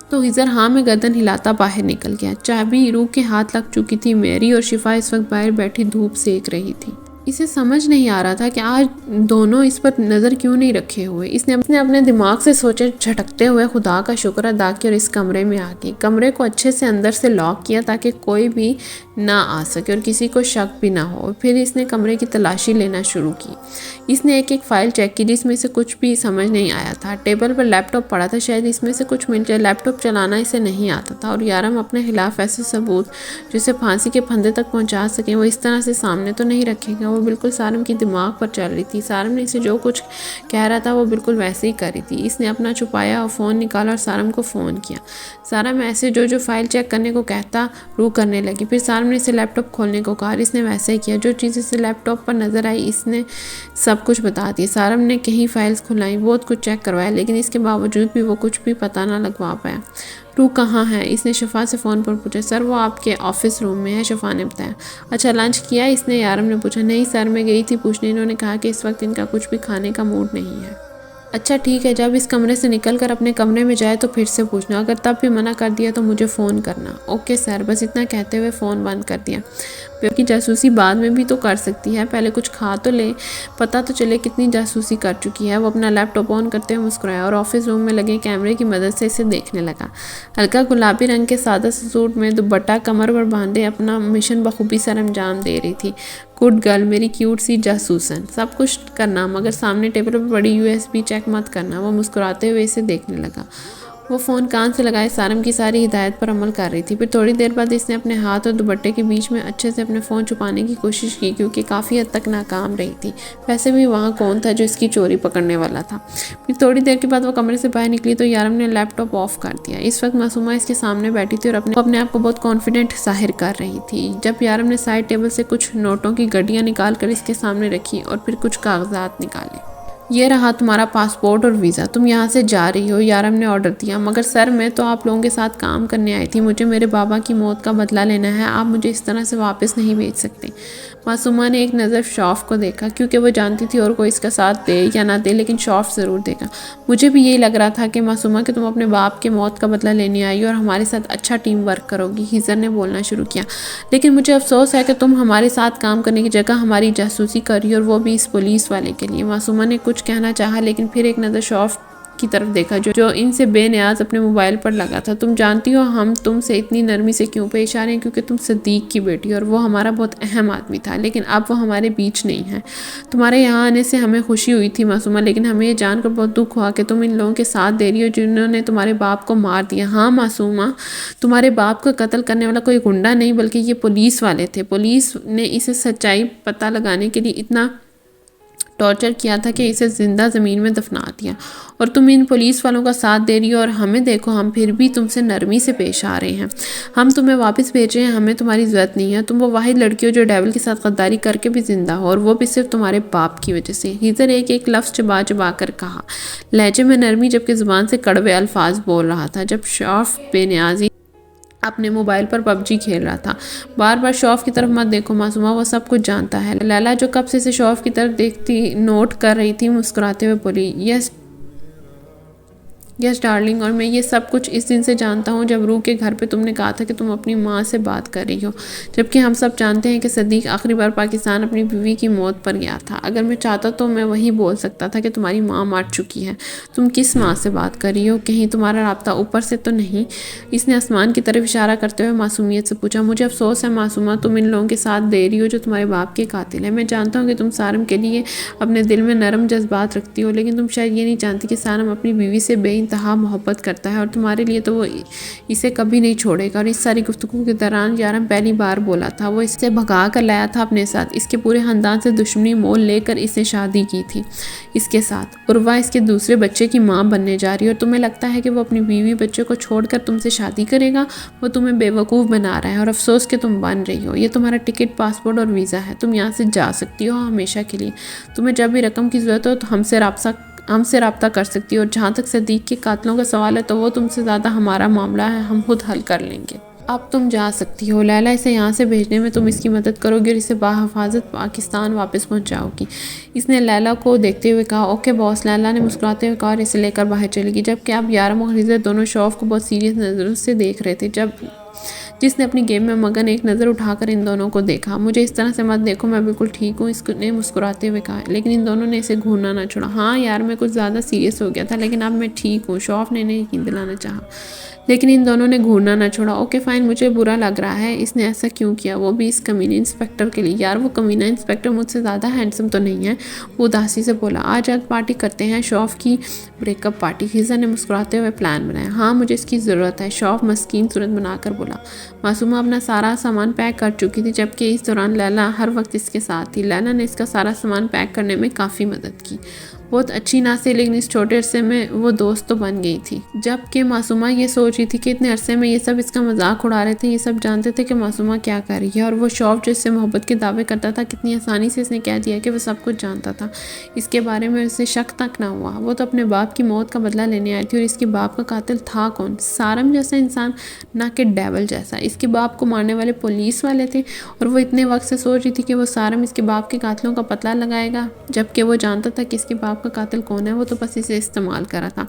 Speaker 1: تو خضر ہاں میں گردن ہلاتا باہر نکل گیا۔ چابی روح کے ہاتھ لگ چکی تھی۔ میری اور شفا اس وقت باہر بیٹھی دھوپ سیک رہی تھی۔ اسے سمجھ نہیں آ رہا تھا کہ آج دونوں اس پر نظر کیوں نہیں رکھے ہوئے۔ اس نے اپنے دماغ سے سوچے، جھٹکتے ہوئے خدا کا شکر ادا کیا اور اس کمرے میں آ گئی۔ کمرے کو اچھے سے اندر سے لاک کیا تاکہ کوئی بھی نہ آ سکے اور کسی کو شک بھی نہ ہو۔ پھر اس نے کمرے کی تلاشی لینا شروع کی۔ اس نے ایک فائل چیک کی جس میں سے کچھ بھی سمجھ نہیں آیا تھا۔ ٹیبل پر لیپ ٹاپ پڑا تھا، شاید اس میں سے کچھ مل جائے۔ لیپ ٹاپ چلانا اسے نہیں آتا تھا اور یارم اپنے خلاف ایسے ثبوت جو اسے پھانسی کے پھندے تک پہنچا سکیں وہ اس طرح سے سامنے تو نہیں رکھے گا۔ وہ بالکل سارم کی دماغ پر چل رہی تھی۔ سارم نے اسے جو کچھ کہہ رہا تھا وہ بالکل ویسے ہی کر رہی تھی۔ اس نے اپنا چھپایا اور فون نکالا اور سارم کو فون کیا۔ سارم ایسے جو فائل چیک کرنے کو کہتا روح کرنے لگی۔ پھر سارم نے اسے لیپ ٹاپ کھولنے کو کہا اور اس نے ویسے ہی کیا۔ جو چیز اسے لیپ ٹاپ پر نظر آئی اس نے سب کچھ بتا دی۔ سارم نے کہیں فائلز کھلائیں، بہت کچھ چیک کروایا، لیکن اس کے باوجود بھی وہ کچھ بھی پتہ نہ لگوا پایا۔ روح کہاں ہے؟ اس نے شفا سے فون پر پوچھا۔ سر وہ آپ کے آفس روم میں ہے، شفا نے بتایا۔ اچھا لنچ کیا؟ اس نے یارم نے پوچھا۔ نہیں سر، میں گئی تھی پوچھنے، انہوں نے کہا کہ اس وقت ان کا کچھ بھی کھانے کا موڈ نہیں ہے۔ اچھا ٹھیک ہے، جب اس کمرے سے نکل کر اپنے کمرے میں جائے تو پھر سے پوچھنا، اگر تب بھی منع کر دیا تو مجھے فون کرنا۔ اوکے سر، بس اتنا کہتے ہوئے فون بند کر دیا۔ کی جاسوسی بعد میں بھی تو کر سکتی ہے، پہلے کچھ کھا تو لے، پتہ تو چلے کتنی جاسوسی کر چکی ہے۔ وہ اپنا لیپ ٹاپ آن کرتے ہوئے مسکرایا اور آفس روم میں لگے کیمرے کی مدد سے اسے دیکھنے لگا۔ ہلکا گلابی رنگ کے سادہ سے سوٹ میں دوپٹہ کمر پر باندھے اپنا مشن بخوبی سر انجام دے رہی تھی۔ گڈ گرل، میری کیوٹ سی جاسوسن، سب کچھ کرنا مگر سامنے ٹیبل پر بڑی USB چیک مت کرنا۔ وہ مسکراتے ہوئے اسے دیکھنے لگا۔ وہ فون کان سے لگائے سارم کی ساری ہدایت پر عمل کر رہی تھی۔ پھر تھوڑی دیر بعد اس نے اپنے ہاتھ اور دوپٹے کے بیچ میں اچھے سے اپنے فون چھپانے کی کوشش کی، کیونکہ کافی حد تک ناکام رہی تھی۔ ویسے بھی وہاں کون تھا جو اس کی چوری پکڑنے والا تھا؟ پھر تھوڑی دیر کے بعد وہ کمرے سے باہر نکلی تو یارم نے لیپ ٹاپ آف کر دیا۔ اس وقت معصومہ اس کے سامنے بیٹھی تھی اور اپنے آپ کو بہت کانفیڈنٹ ظاہر کر رہی تھی۔ جب یارم نے سائڈ ٹیبل سے کچھ نوٹوں کی گڈیاں نکال کر اس کے سامنے رکھی اور پھر کچھ کاغذات نکالے۔ یہ رہا تمہارا پاسپورٹ اور ویزا، تم یہاں سے جا رہی ہو، یارم نے آرڈر دیا۔ مگر سر میں تو آپ لوگوں کے ساتھ کام کرنے آئی تھی، مجھے میرے بابا کی موت کا بدلہ لینا ہے، آپ مجھے اس طرح سے واپس نہیں بھیج سکتے۔ معصومہ نے ایک نظر شوف کو دیکھا، کیونکہ وہ جانتی تھی اور کوئی اس کا ساتھ دے یا نہ دے لیکن شوف ضرور دے گا۔ مجھے بھی یہی لگ رہا تھا کہ معصومہ کہ تم اپنے باپ کے موت کا بدلہ لینے آئی ہو اور ہمارے ساتھ اچھا ٹیم ورک کرو گی، خضر نے بولنا شروع کیا۔ لیکن مجھے افسوس ہے کہ تم ہمارے ساتھ کام کرنے کی جگہ ہماری جاسوسی کر رہی ہو، اور وہ بھی اس پولیس والے کے لیے۔ معصومہ نے کچھ کہنا چاہا لیکن پھر ایک نظر شوف کی طرف دیکھا جو ان سے بے نیاز اپنے موبائل پر لگا تھا۔ تم جانتی ہو ہم تم سے اتنی نرمی سے کیوں پیش آ رہے ہیں؟ کیونکہ تم صدیق کی بیٹی اور وہ ہمارا بہت اہم آدمی تھا، لیکن اب وہ ہمارے بیچ نہیں ہے۔ تمہارے یہاں آنے سے ہمیں خوشی ہوئی تھی معصومہ، لیکن ہمیں یہ جان کر بہت دکھ ہوا کہ تم ان لوگوں کے ساتھ دے رہی ہو جنہوں نے تمہارے باپ کو مار دیا۔ ہاں معصومہ، تمہارے باپ کو قتل کرنے والا کوئی گنڈا نہیں بلکہ یہ پولیس والے تھے۔ پولیس نے اسے سچائی پتہ لگانے کے لیے اتنا ٹارچر کیا تھا کہ اسے زندہ زمین میں دفنا دیا، اور تم ان پولیس والوں کا ساتھ دے رہی ہو، اور ہمیں دیکھو ہم پھر بھی تم سے نرمی سے پیش آ رہے ہیں۔ ہم تمہیں واپس بھیج رہے ہیں، ہمیں تمہاری ضرورت نہیں ہے۔ تم وہ واحد لڑکی ہو جو ڈیول کے ساتھ غداری کر کے بھی زندہ ہو، اور وہ بھی صرف تمہارے باپ کی وجہ سے۔ خضر ایک لفظ چبا چبا کر کہا، لہجے میں نرمی جبکہ زبان سے کڑوے الفاظ بول رہا تھا۔ جب شوف بے نیازی اپنے موبائل پر PUBG کھیل رہا تھا۔ بار بار شوف کی طرف مت دیکھو معصومہ، وہ سب کچھ جانتا ہے۔ لیلا جو کب سے اسے شوف کی طرف دیکھتی نوٹ کر رہی تھی مسکراتے ہوئے بولی، یس یس ڈارلنگ، اور میں یہ سب کچھ اس دن سے جانتا ہوں جب روح کے گھر پہ تم نے کہا تھا کہ تم اپنی ماں سے بات کر رہی ہو، جبکہ ہم سب جانتے ہیں کہ صدیق آخری بار پاکستان اپنی بیوی کی موت پر گیا تھا۔ اگر میں چاہتا تو میں وہی بول سکتا تھا کہ تمہاری ماں مر چکی ہے۔ تم کس ماں سے بات کر رہی ہو؟ کہیں تمہارا رابطہ اوپر سے تو نہیں؟ اس نے آسمان کی طرف اشارہ کرتے ہوئے معصومیت سے پوچھا۔ مجھے افسوس ہے معصومہ، تم ان لوگوں کے ساتھ دے رہی ہو جو تمہارے باپ کے قاتل ہیں۔ میں جانتا ہوں کہ تم سارم کے لیے اپنے دل میں نرم جذبات رکھتی ہو، لیکن تم شاید یہ نہیں جانتی کہ سارم اپنی بیوی سے بے انتہا محبت کرتا ہے اور تمہارے لیے تو وہ اسے کبھی نہیں چھوڑے گا۔ اور اس ساری گفتگو کے دوران یارم پہلی بار بولا تھا، وہ اسے بھگا کر لایا تھا اپنے ساتھ، اس کے پورے خاندان سے دشمنی مول لے کر اس نے شادی کی تھی اس کے ساتھ، اور وہ اس کے دوسرے بچے کی ماں بننے جا رہی ہے، اور تمہیں لگتا ہے کہ وہ اپنی بیوی بچے کو چھوڑ کر تم سے شادی کرے گا؟ وہ تمہیں بے وقوف بنا رہا ہے، اور افسوس کہ تم بن رہی ہو۔ یہ تمہارا ٹکٹ، پاسپورٹ اور ویزا ہے، تم یہاں سے جا سکتی ہو ہمیشہ کے لیے۔ تمہیں جب بھی رقم کی ضرورت ہو تو ہم سے رابطہ کر سکتی ہو، اور جہاں تک صدیق کے قاتلوں کا سوال ہے تو وہ تم سے زیادہ ہمارا معاملہ ہے، ہم خود حل کر لیں گے۔ اب تم جا سکتی ہو۔ لیلا، اسے یہاں سے بھیجنے میں تم اس کی مدد کرو گی اور اسے بحفاظت پاکستان واپس پہنچاؤ گی۔ اس نے لیلا کو دیکھتے ہوئے کہا۔ اوکے باس، لیلا نے مسکراتے ہوئے کہا اور اسے لے کر باہر چلی گئی، جبکہ اب یارم اور خدیجہ دونوں شوف کو بہت سیریس نظروں سے دیکھ رہے تھے۔ جس نے اپنی گیم میں مگن ایک نظر اٹھا کر ان دونوں کو دیکھا۔ مجھے اس طرح سے مت دیکھو، میں بالکل ٹھیک ہوں، اس نے مسکراتے ہوئے کہا، لیکن ان دونوں نے اسے گھورنا نہ چھوڑا۔ ہاں یار، میں کچھ زیادہ سیریس ہو گیا تھا، لیکن اب میں ٹھیک ہوں، شوف نے انہیں یقین دلانا چاہا، لیکن ان دونوں نے گھورنا نہ چھوڑا۔ اوکے فائن، مجھے برا لگ رہا ہے اس نے ایسا کیوں کیا، وہ بھی اس کمینے انسپیکٹر کے لیے۔ یار وہ کمینہ انسپیکٹر مجھ سے زیادہ ہینڈسم تو نہیں ہے، وہ اداسی سے بولا۔ آج پارٹی کرتے ہیں، شوف کی بریک اپ پارٹی۔ خزر نے مسکراتے ہوئے پلان بنایا۔ ہاں مجھے اس کی ضرورت ہے، شوف مسکین صورت بنا کر بولا۔ معصومہ اپنا سارا سامان پیک کر چکی تھی، جبکہ اس دوران لیلا ہر وقت اس کے ساتھ تھی۔ لیلا نے اس کا سارا سامان پیک کرنے میں کافی مدد کی، بہت اچھی نہ سے، لیکن اس چھوٹے عرصے میں وہ دوست تو بن گئی تھی۔ جبکہ معصومہ یہ سوچ رہی تھی کہ اتنے عرصے میں یہ سب اس کا مذاق اڑا رہے تھے، یہ سب جانتے تھے کہ معصومہ کیا کر رہی ہے، اور وہ شوف جو اس سے محبت کے دعوے کرتا تھا، کتنی آسانی سے اس نے کہہ دیا کہ وہ سب کچھ جانتا تھا، اس کے بارے میں اسے شک تک نہ ہوا۔ وہ تو اپنے باپ کی موت کا بدلہ لینے آئی تھی، اور اس کے باپ کا قاتل تھا کون؟ سارم جیسا انسان، نہ کہ ڈیول جیسا۔ اس کے باپ کو مارنے والے پولیس والے تھے، اور وہ اتنے وقت سے سوچ رہی تھی کہ وہ سارم اس کے باپ کے قاتلوں کا پتہ لگائے گا، جبکہ وہ جانتا تھا کہ اس کے باپ کا قاتل کون ہے، وہ تو بس اسے استعمال کرا تھا،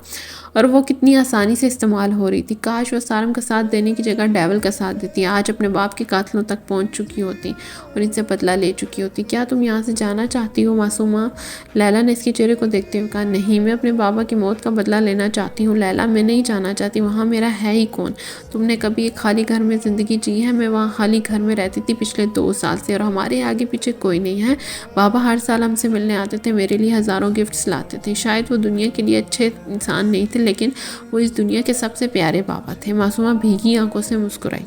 Speaker 1: اور وہ کتنی آسانی سے استعمال ہو رہی تھی۔ کاش وہ سارم کا ساتھ دینے کی جگہ ڈیول کا ساتھ دیتی، آج اپنے باپ کے قاتلوں تک پہنچ چکی ہوتی اور ان سے بدلہ لے چکی ہوتی۔ کیا تم یہاں سے جانا چاہتی ہو معصومہ؟ لیلا نے اس کے چہرے کو دیکھتے ہوئے کہا، نہیں، میں اپنے بابا کی موت کا بدلہ لینا چاہتی ہوں لیلا، میں نہیں جانا چاہتی، وہاں میرا ہے ہی کون؟ تم نے کبھی ایک خالی گھر میں زندگی جی ہے؟ میں وہاں خالی گھر میں رہتی تھی پچھلے 2 سال سے، اور ہمارے آگے پیچھے کوئی نہیں ہے۔ بابا ہر سال ہم سے ملنے آتے تھے، میرے لیے ہزاروں گفٹس لاتے تھے۔ شاید وہ دنیا کے لیے اچھے انسان نہیں تھے، لیکن وہ اس دنیا کے سب سے پیارے بابا تھے۔ معصومہ بھیگی آنکھوں سے مسکرائی۔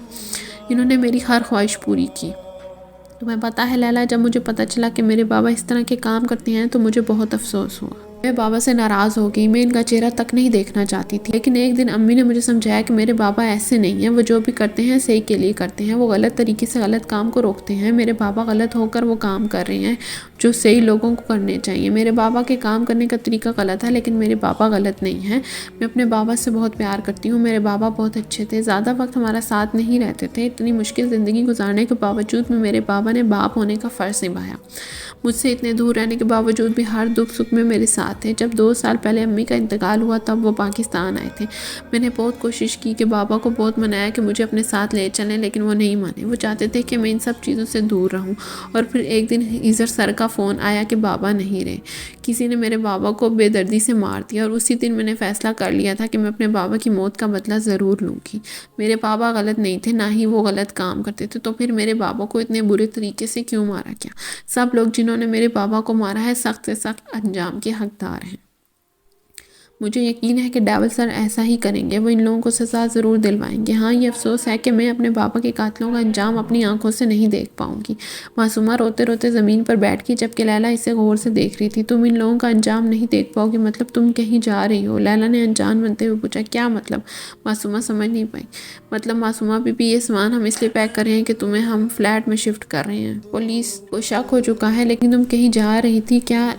Speaker 1: انہوں نے میری ہر خواہش پوری کی۔ تمہیں پتہ ہے لیلا، جب مجھے پتہ چلا کہ میرے بابا اس طرح کے کام کرتے ہیں تو مجھے بہت افسوس ہوا۔ میں بابا سے ناراض ہو گئی، میں ان کا چہرہ تک نہیں دیکھنا چاہتی تھی، لیکن ایک دن امی نے مجھے سمجھایا کہ میرے بابا ایسے نہیں ہیں، وہ جو بھی کرتے ہیں صحیح کے لیے کرتے ہیں، وہ غلط طریقے سے غلط کام کو روکتے ہیں۔ میرے بابا غلط ہو کر وہ کام کر رہے ہیں جو صحیح لوگوں کو کرنے چاہیے۔ میرے بابا کے کام کرنے کا طریقہ غلط ہے، لیکن میرے بابا غلط نہیں ہیں۔ میں اپنے بابا سے بہت پیار کرتی ہوں، میرے بابا بہت اچھے تھے، زیادہ وقت ہمارا ساتھ نہیں رہتے تھے، اتنی مشکل زندگی گزارنے کے باوجود میں میرے بابا نے باپ ہونے کا فرض نبھایا۔ مجھ سے اتنے دور رہنے کے باوجود بھی ہر دکھ سکھ میں میرے ساتھ تھے۔ جب 2 سال پہلے امی کا انتقال ہوا تب وہ پاکستان آئے تھے۔ میں نے بہت کوشش کی کہ بابا کو بہت منایا کہ مجھے اپنے ساتھ لے چلیں، لیکن وہ نہیں مانے۔ وہ چاہتے تھے کہ میں ان سب چیزوں سے دور رہوں، اور پھر ایک دن خضر سر کا فون آیا کہ بابا نہیں رہے، کسی نے میرے بابا کو بے دردی سے مار دیا، اور اسی دن میں نے فیصلہ کر لیا تھا کہ میں اپنے بابا کی موت کا بدلہ ضرور لوں گی۔ میرے بابا غلط نہیں تھے، نہ ہی وہ غلط کام کرتے تھے، تو پھر میرے بابا کو اتنے برے طریقے سے کیوں مارا گیا؟ سب لوگ جنہوں نے میرے بابا کو مارا ہے سخت سے سخت انجام کے حقدار ہیں۔ مجھے یقین ہے کہ ڈیول سر ایسا ہی کریں گے، وہ ان لوگوں کو سزا ضرور دلوائیں گے۔ ہاں یہ افسوس ہے کہ میں اپنے بابا کے قاتلوں کا انجام اپنی آنکھوں سے نہیں دیکھ پاؤں گی۔ معصومہ روتے روتے زمین پر بیٹھ گئی، جبکہ لیلا اسے غور سے دیکھ رہی تھی۔ تم ان لوگوں کا انجام نہیں دیکھ پاؤ گی مطلب تم کہیں جا رہی ہو؟ لیلا نے انجان بنتے ہوئے پوچھا۔ کیا مطلب؟ معصومہ سمجھ نہیں پائی۔ مطلب معصومہ بی بی، یہ سامان ہم اس لیے پیک کر رہے ہیں کہ تمہیں ہم فلیٹ میں شفٹ کر رہے ہیں۔ پولیس کو شک ہو چکا ہے، لیکن تم کہیں جا رہی تھی کیا؟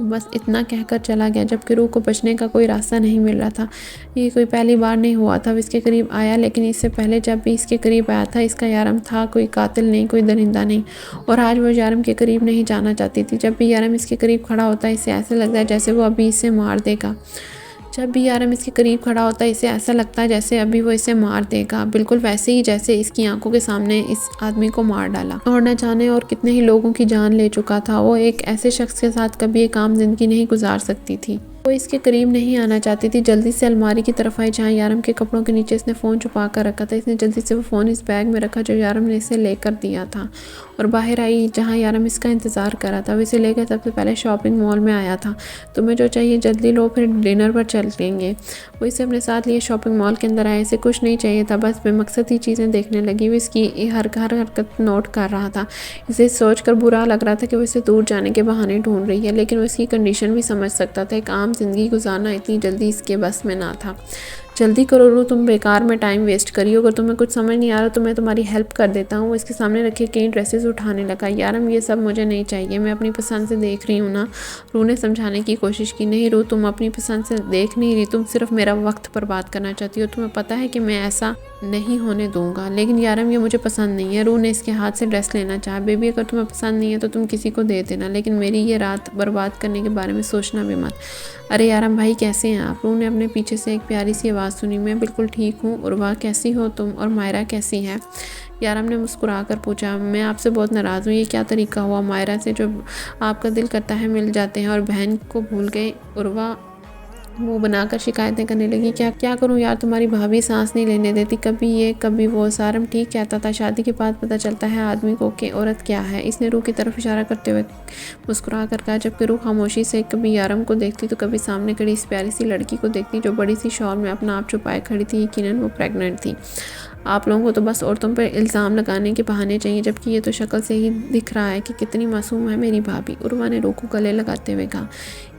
Speaker 1: بس اتنا کہہ کر چلا گیا، جبکہ روح کو بچنے کا کوئی راستہ نہیں مل رہا تھا۔ یہ کوئی پہلی بار نہیں ہوا تھا وہ اس کے قریب آیا، لیکن اس سے پہلے جب بھی اس کے قریب آیا تھا اس کا یارم تھا، کوئی قاتل نہیں، کوئی درندہ نہیں، اور آج وہ یارم کے قریب نہیں جانا چاہتی تھی۔ جب بھی یارم اس کے قریب کھڑا ہوتا ہے اسے ایسا لگتا ہے جیسے وہ ابھی اسے مار دے گا۔ جب بھی یارم اس کے قریب کھڑا ہوتا ہے اسے ایسا لگتا ہے جیسے ابھی وہ اسے مار دے گا، بالکل ویسے ہی جیسے اس کی آنکھوں کے سامنے اس آدمی کو مار ڈالا، اور نہ جانے اور کتنے ہی لوگوں کی جان لے چکا تھا۔ وہ ایک ایسے شخص کے ساتھ کبھی ایک عام زندگی نہیں گزار سکتی تھی۔ وہ اس کے قریب نہیں آنا چاہتی تھی۔ جلدی سے الماری کی طرف آئی جہاں یارم کے کپڑوں کے نیچے اس نے فون چھپا کر رکھا تھا۔ اس نے جلدی سے وہ فون اس بیگ میں رکھا جو یارم نے اسے لے کر دیا تھا، اور باہر آئی جہاں یارم اس کا انتظار کر رہا تھا۔ وہ اسے لے کر سب سے پہلے شاپنگ مال میں آیا تھا۔ تمہیں جو چاہیے جلدی لو، پھر ڈنر پر چلیں گے۔ وہ اسے اپنے ساتھ لیے شاپنگ مال کے اندر آیا۔ اسے کچھ نہیں چاہیے تھا، بس بے مقصد ہی چیزیں دیکھنے لگی۔ وہ اس کی ہر حرکت نوٹ کر رہا تھا۔ اسے سوچ کر برا لگ رہا تھا کہ وہ اسے دور جانے کے بہانے ڈھونڈ رہی ہے، لیکن وہ اس کی کنڈیشن بھی سمجھ سکتا تھا۔ ایک عام زندگی گزارنا اتنی جلدی اس کے بس میں نہ تھا۔ جلدی کرو روح، تم بیکار میں ٹائم ویسٹ کری ہو، اگر تمہیں کچھ سمجھ نہیں آ رہا تو میں تمہاری ہیلپ کر دیتا ہوں۔ وہ اس کے سامنے رکھے کئی ڈریسز اٹھانے لگا۔ یارم یہ سب مجھے نہیں چاہیے، میں اپنی پسند سے دیکھ رہی ہوں نا۔ روح نے سمجھانے کی کوشش کی۔ نہیں روح، تم اپنی پسند سے دیکھ نہیں رہی، تم صرف میرا وقت برباد کرنا چاہتی ہو۔ تمہیں پتہ ہے کہ میں ایسا نہیں ہونے دوں گا۔ لیکن یارم یہ مجھے پسند نہیں ہے۔ روح نے اس کے ہاتھ سے ڈریس لینا چاہا۔ بیبی اگر تمہیں پسند نہیں ہے تو تم کسی کو دے دینا، لیکن میری یہ رات برباد کرنے کے بارے میں سوچنا بھی مت۔ ارے یارم بھائی کیسے ہیں آپ؟ روح نے اپنے پیچھے سے ایک پیاری سی آواز سنی۔ میں بالکل ٹھیک ہوں عروہ، کیسی ہو تم؟ اور مائرہ کیسی ہے؟ یارم نے مسکرا کر پوچھا۔ میں آپ سے بہت ناراض ہوں، یہ کیا طریقہ ہوا؟ مائرہ سے جو آپ کا دل کرتا ہے مل جاتے ہیں اور بہن کو بھول گئے؟ عروہ منہ بنا کر شکایتیں کرنے لگی۔ کیا کروں یار، تمہاری بھابھی سانس نہیں لینے دیتی، کبھی یہ کبھی وہ۔ سارم ٹھیک کہتا تھا، شادی کے بعد پتہ چلتا ہے آدمی کو کہ عورت کیا ہے۔ اس نے روح کی طرف اشارہ کرتے ہوئے مسکرا کر کہا، جبکہ روح خاموشی سے کبھی یارم کو دیکھتی تو کبھی سامنے کھڑی اس پیاری سی لڑکی کو دیکھتی جو بڑی سی شال میں اپنا آپ چھپائے کھڑی تھی۔ یقیناً وہ پریگننٹ تھی۔ آپ لوگوں کو تو بس عورتوں پر الزام لگانے کے بہانے چاہیے، جبکہ یہ تو شکل سے ہی دکھ رہا ہے کہ کتنی معصوم ہے میری بھابھی۔ عروہ نے روح کو گلے لگاتے ہوئے کہا۔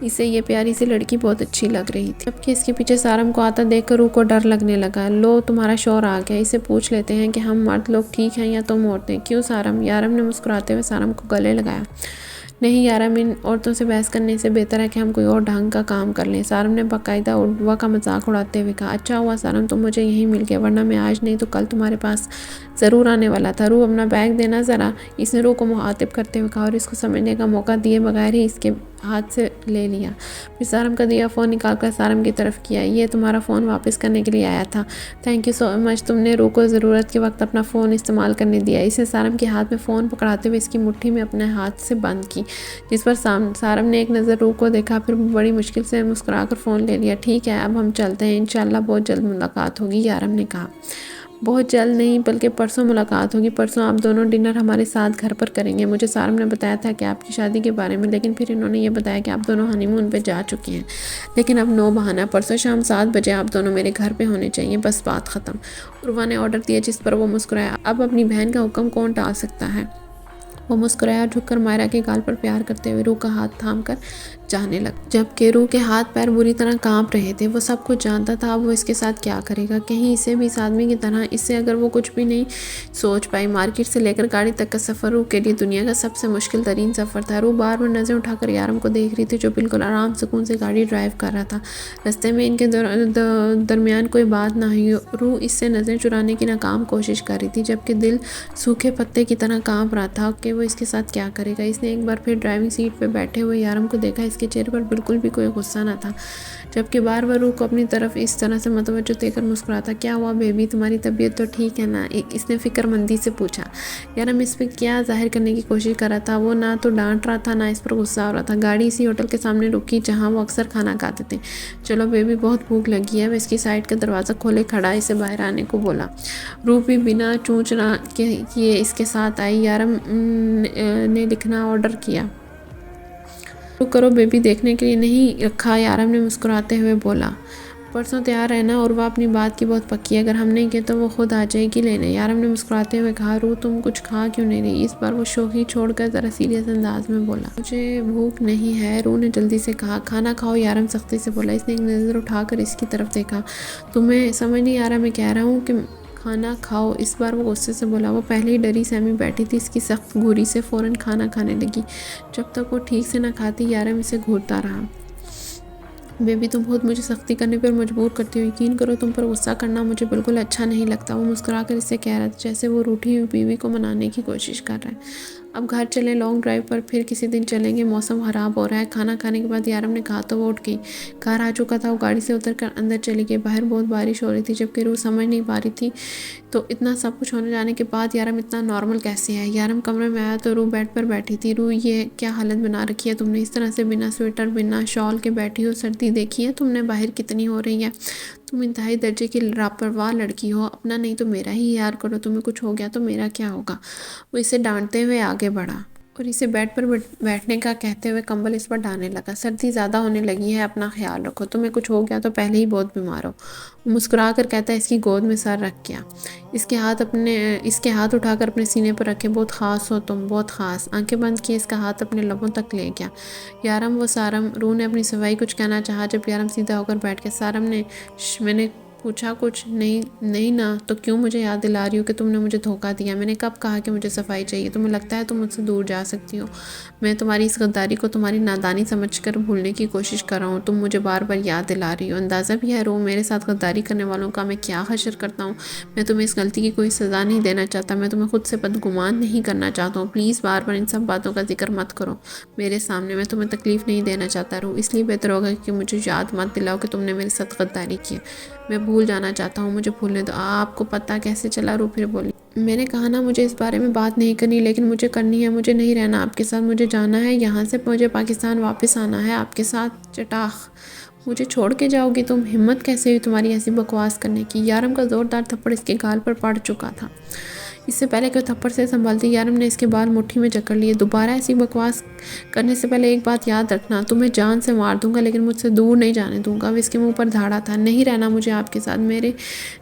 Speaker 1: اسے یہ پیاری سی لڑکی بہت اچھی لگ رہی تھی، جبکہ اس کے پیچھے سارم کو آتا دیکھ کر روح کو ڈر لگنے لگا۔ لو تمہارا شوہر آ گیا، اسے پوچھ لیتے ہیں کہ ہم مرد لوگ ٹھیک ہیں یا تم عورتیں؟ کیوں سارم؟ یارم نے مسکراتے ہوئے سارم کو گلے لگایا۔ نہیں یارم، ان عورتوں سے بحث کرنے سے بہتر ہے کہ ہم کوئی اور ڈھنگ کا کام کر لیں۔ سارم نے باقاعدہ عروہ کا مذاق اڑاتے ہوئے کہا۔ اچھا ہوا سارم تم مجھے یہیں مل گیا، ورنہ میں آج نہیں تو کل تمہارے پاس ضرور آنے والا تھا۔ روح اپنا بیگ دینا ذرا، اس نے روح کو مخاطب کرتے ہوئے کہا، اور اس کو سمجھنے کا موقع دیے بغیر ہی اس کے ہاتھ سے لے لیا۔ پھر سارم کا دیا فون نکال کر سارم کی طرف کیا۔ یہ تمہارا فون واپس کرنے کے لیے آیا تھا، تھینک یو سو مچ، تم نے روح کو ضرورت کے وقت اپنا فون استعمال کرنے دیا۔ اس نے سارم کے ہاتھ میں فون پکڑاتے ہوئے اس کی مٹھی میں اپنے ہاتھ سے بند کی، جس پر سارم نے ایک نظر روح کو دیکھا، پھر بڑی مشکل سے مسکرا کر فون لے لیا۔ ٹھیک ہے اب ہم چلتے ہیں، انشاءاللہ بہت جلد ملاقات ہوگی، یارم نے کہا۔ بہت جلد نہیں بلکہ پرسوں ملاقات ہوگی، پرسوں آپ دونوں ڈنر ہمارے ساتھ گھر پر کریں گے۔ مجھے سارم نے بتایا تھا کہ آپ کی شادی کے بارے میں، لیکن پھر انہوں نے یہ بتایا کہ آپ دونوں ہنی مون پہ جا چکے ہیں، لیکن اب نو بہانہ، پرسوں شام 7 بجے آپ دونوں میرے گھر پہ ہونے چاہیے، بس بات ختم۔ عروہ نے آرڈر دیا، جس پر وہ مسکرایا۔ اب اپنی بہن کا حکم کون ٹال سکتا ہے؟ وہ مسکرایا، جھک کر مائرہ کے گال پر پیار کرتے ہوئے روح کا ہاتھ تھام کر جانے لگا، جبکہ روح کے ہاتھ پیر بری طرح کانپ رہے تھے۔ وہ سب کچھ جانتا تھا، اب وہ اس کے ساتھ کیا کرے گا؟ کہیں اسے بھی اس آدمی کی طرح، اس سے اگر وہ کچھ بھی نہیں سوچ پائی۔ مارکیٹ سے لے کر گاڑی تک کا سفر روح کے لیے دنیا کا سب سے مشکل ترین سفر تھا۔ روح بار بار نظریں اٹھا کر یارم کو دیکھ رہی تھی جو بالکل آرام سکون سے گاڑی ڈرائیو کر رہا تھا۔ رستے میں ان کے درمیان کوئی بات نہ ہوئی۔ روح اس سے نظریں چرانے کی ناکام کوشش کر رہی تھی، جبکہ دل سوکھے پتے کی طرح کانپ رہا تھا کہ وہ اس کے ساتھ کیا کرے گا۔ اس نے ایک بار پھر ڈرائیونگ سیٹ پہ بیٹھے ہوئے یارم کو دیکھا، اس کے چہرے پر بالکل بھی کوئی غصہ نہ تھا، جبکہ بار بار روح کو اپنی طرف اس طرح سے متوجہ دیکھ کر مسکراتا۔ کیا ہوا بیبی، تمہاری طبیعت تو ٹھیک ہے نا؟ اس نے فکر مندی سے پوچھا۔ یارم اس پہ کیا ظاہر کرنے کی کوشش کر رہا تھا، وہ نہ تو ڈانٹ رہا تھا نہ اس پر غصہ ہو رہا تھا۔ گاڑی اسی ہوٹل کے سامنے رکی جہاں وہ اکثر کھانا کھاتے تھے۔ چلو بیبی بہت بھوک لگی ہے۔ وہ اس کی سائڈ کا دروازہ کھولے کھڑا اسے باہر آنے کو بولا۔ روح بھی بنا چونچنا کیے اس کے ساتھ آئی۔ یارم نے لکھنا آرڈر کیا۔ شروع کرو بیبی، دیکھنے کے لیے نہیں رکھا، یارم نے مسکراتے ہوئے بولا۔ پرسوں تیار رہنا، عروہ اپنی بات کی بہت پکی ہے، اگر ہم نہیں گئے تو وہ خود آ جائے گی لینے، یارم نے مسکراتے ہوئے کہا۔ روح تم کچھ کھا کیوں نہیں رہی؟ اس بار وہ شوخی چھوڑ کر ذرا سیریس انداز میں بولا۔ مجھے بھوک نہیں ہے، روح نے جلدی سے کہا۔ کھانا کھاؤ، یارم سختی سے بولا۔ اس نے ایک نظر اٹھا کر اس کی طرف دیکھا۔ تمہیں سمجھ نہیں آ رہا میں کہہ رہا ہوں کہ کھانا کھاؤ۔ اس بار وہ غصے سے بولا۔ وہ پہلے ہی ڈری سہمی بیٹھی تھی، اس کی سخت گھوری سے فوراً کھانا کھانے لگی۔ جب تک وہ ٹھیک سے نہ کھاتی یارم اسے گھورتا رہا۔ بیبی تم خود مجھے سختی کرنے پر مجبور کرتی ہو، یقین کرو تم پر غصہ کرنا مجھے بالکل اچھا نہیں لگتا۔ وہ مسکرا کر اسے کہہ رہا تھا جیسے وہ روٹھی ہوئی بیوی کو منانے کی کوشش کر رہا ہے۔ اب گھر چلیں، لانگ ڈرائیو پر پھر کسی دن چلیں گے، موسم خراب ہو رہا ہے۔ کھانا کھانے کے بعد یارم نے کہا تو وہ اٹھ گئی۔ گھر آ چکا تھا، وہ گاڑی سے اتر کر اندر چلی گئی۔ باہر بہت بارش ہو رہی تھی، جبکہ روح سمجھ نہیں پا رہی تھی تو اتنا سب کچھ ہونے جانے کے بعد یارم اتنا نارمل کیسے ہے۔ یارم کمرے میں آیا تو روح بیڈ پر بیٹھی تھی۔ روح یہ کیا حالت بنا رکھی ہے تم نے، اس طرح سے بنا سویٹر بنا شال کے بیٹھی ہو، سردی دیکھی ہے تم نے باہر کتنی ہو رہی ہے؟ تم انتہائی درجے کی لاپرواہ لڑکی ہو، اپنا نہیں تو میرا ہی خیال کرو، تمہیں کچھ ہو گیا تو میرا کیا ہوگا؟ وہ اسے ڈانٹتے ہوئے آگے بڑھا اور اسے بیڈ پر بیٹھنے کا کہتے ہوئے کمبل اس پر ڈالنے لگا۔ سردی زیادہ ہونے لگی ہے، اپنا خیال رکھو، تمہیں کچھ ہو گیا تو پہلے ہی بہت بیمار ہو۔ وہ مسکرا کر کہتا ہے، اس کی گود میں سر رکھ گیا، اس کے ہاتھ اٹھا کر اپنے سینے پر رکھے۔ بہت خاص ہو تم، بہت خاص۔ آنکھیں بند کیے اس کا ہاتھ اپنے لبوں تک لے گیا۔ یارم وہ سارم، روح نے اپنی صفائی کچھ کہنا چاہا جب یارم سیدھا ہو کر بیٹھ گیا۔ سارم نے میں نے پوچھا کچھ نہیں نا، تو کیوں مجھے یاد دلا رہی ہو کہ تم نے مجھے دھوکہ دیا؟ میں نے کب کہا کہ مجھے صفائی چاہیے؟ تمہیں لگتا ہے تم مجھ سے دور جا سکتی ہو؟ میں تمہاری اس غداری کو تمہاری نادانی سمجھ کر بھولنے کی کوشش کر رہا ہوں، تم مجھے بار بار یاد دلا رہی ہو۔ اندازہ بھی ہے روح، میرے ساتھ غداری کرنے والوں کا میں کیا حشر کرتا ہوں۔ میں تمہیں اس غلطی کی کوئی سزا نہیں دینا چاہتا، میں تمہیں خود سے بدگمان نہیں کرنا چاہتا ہوں۔ پلیز بار بار ان سب باتوں کا ذکر مت کرو میرے سامنے، میں تمہیں تکلیف نہیں دینا چاہتا روح، اس لیے بہتر ہوگا کہ مجھے یاد مت دلاؤ کہ تم نے میرے ساتھ غداری کی ہے۔ میں بھول جانا چاہتا ہوں، مجھے بھولنے دو۔ آپ کو پتہ کیسے چلا؟ روح پھر بولی۔ میں نے کہا نا مجھے اس بارے میں بات نہیں کرنی، لیکن مجھے کرنی ہے۔ مجھے نہیں رہنا آپ کے ساتھ، مجھے جانا ہے یہاں سے، مجھے پاکستان واپس آنا ہے آپ کے ساتھ۔ چٹاخ، مجھے چھوڑ کے جاؤ گی تم؟ ہمت کیسے ہوئی تمہاری ایسی بکواس کرنے کی؟ یارم کا زوردار تھپڑ اس کے گال پر پڑ چکا تھا۔ اس سے پہلے کہ وہ تھپڑ سے سنبھالتی، یارم نے اس کے بال مٹھی میں جکڑ لیے۔ دوبارہ ایسی بکواس کرنے سے پہلے ایک بات یاد رکھنا، تمہیں جان سے مار دوں گا لیکن مجھ سے دور نہیں جانے دوں گا۔ وہ اس کے منہ پر دھاڑا تھا۔ نہیں رہنا مجھے آپ کے ساتھ،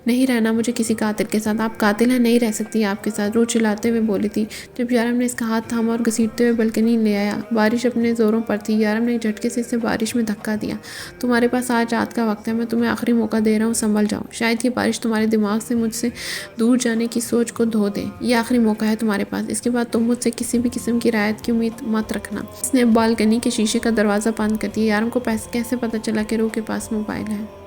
Speaker 1: نہیں رہنا مجھے کسی قاتل کے ساتھ، آپ قاتل ہیں، نہیں رہ سکتی آپ کے ساتھ، روح چلاتے ہوئے بولی تھی جب یارم نے اس کا ہاتھ تھاما اور گھسیٹتے ہوئے بلکنی لے آیا۔ بارش اپنے زوروں پر تھی، یارم نے ایک جھٹکے سے اسے بارش میں دھکا دیا۔ تمہارے پاس آج رات کا وقت ہے، میں تمہیں آخری موقع دے رہا ہوں، سنبھل جاؤ، شاید یہ بارش تمہارے دماغ سے مجھ سے دور جانے کی سوچ کو دھو دے۔ یہ آخری موقع ہے تمہارے پاس، اس کے بعد تم مجھ سے کسی بھی قسم کی رعایت کی امید مت رکھنا۔ اس نے بالکنی کے شیشے کا دروازہ بند کر دیا۔ یارم کو کیسے پتہ چلا کہ روح کے پاس موبائل ہے؟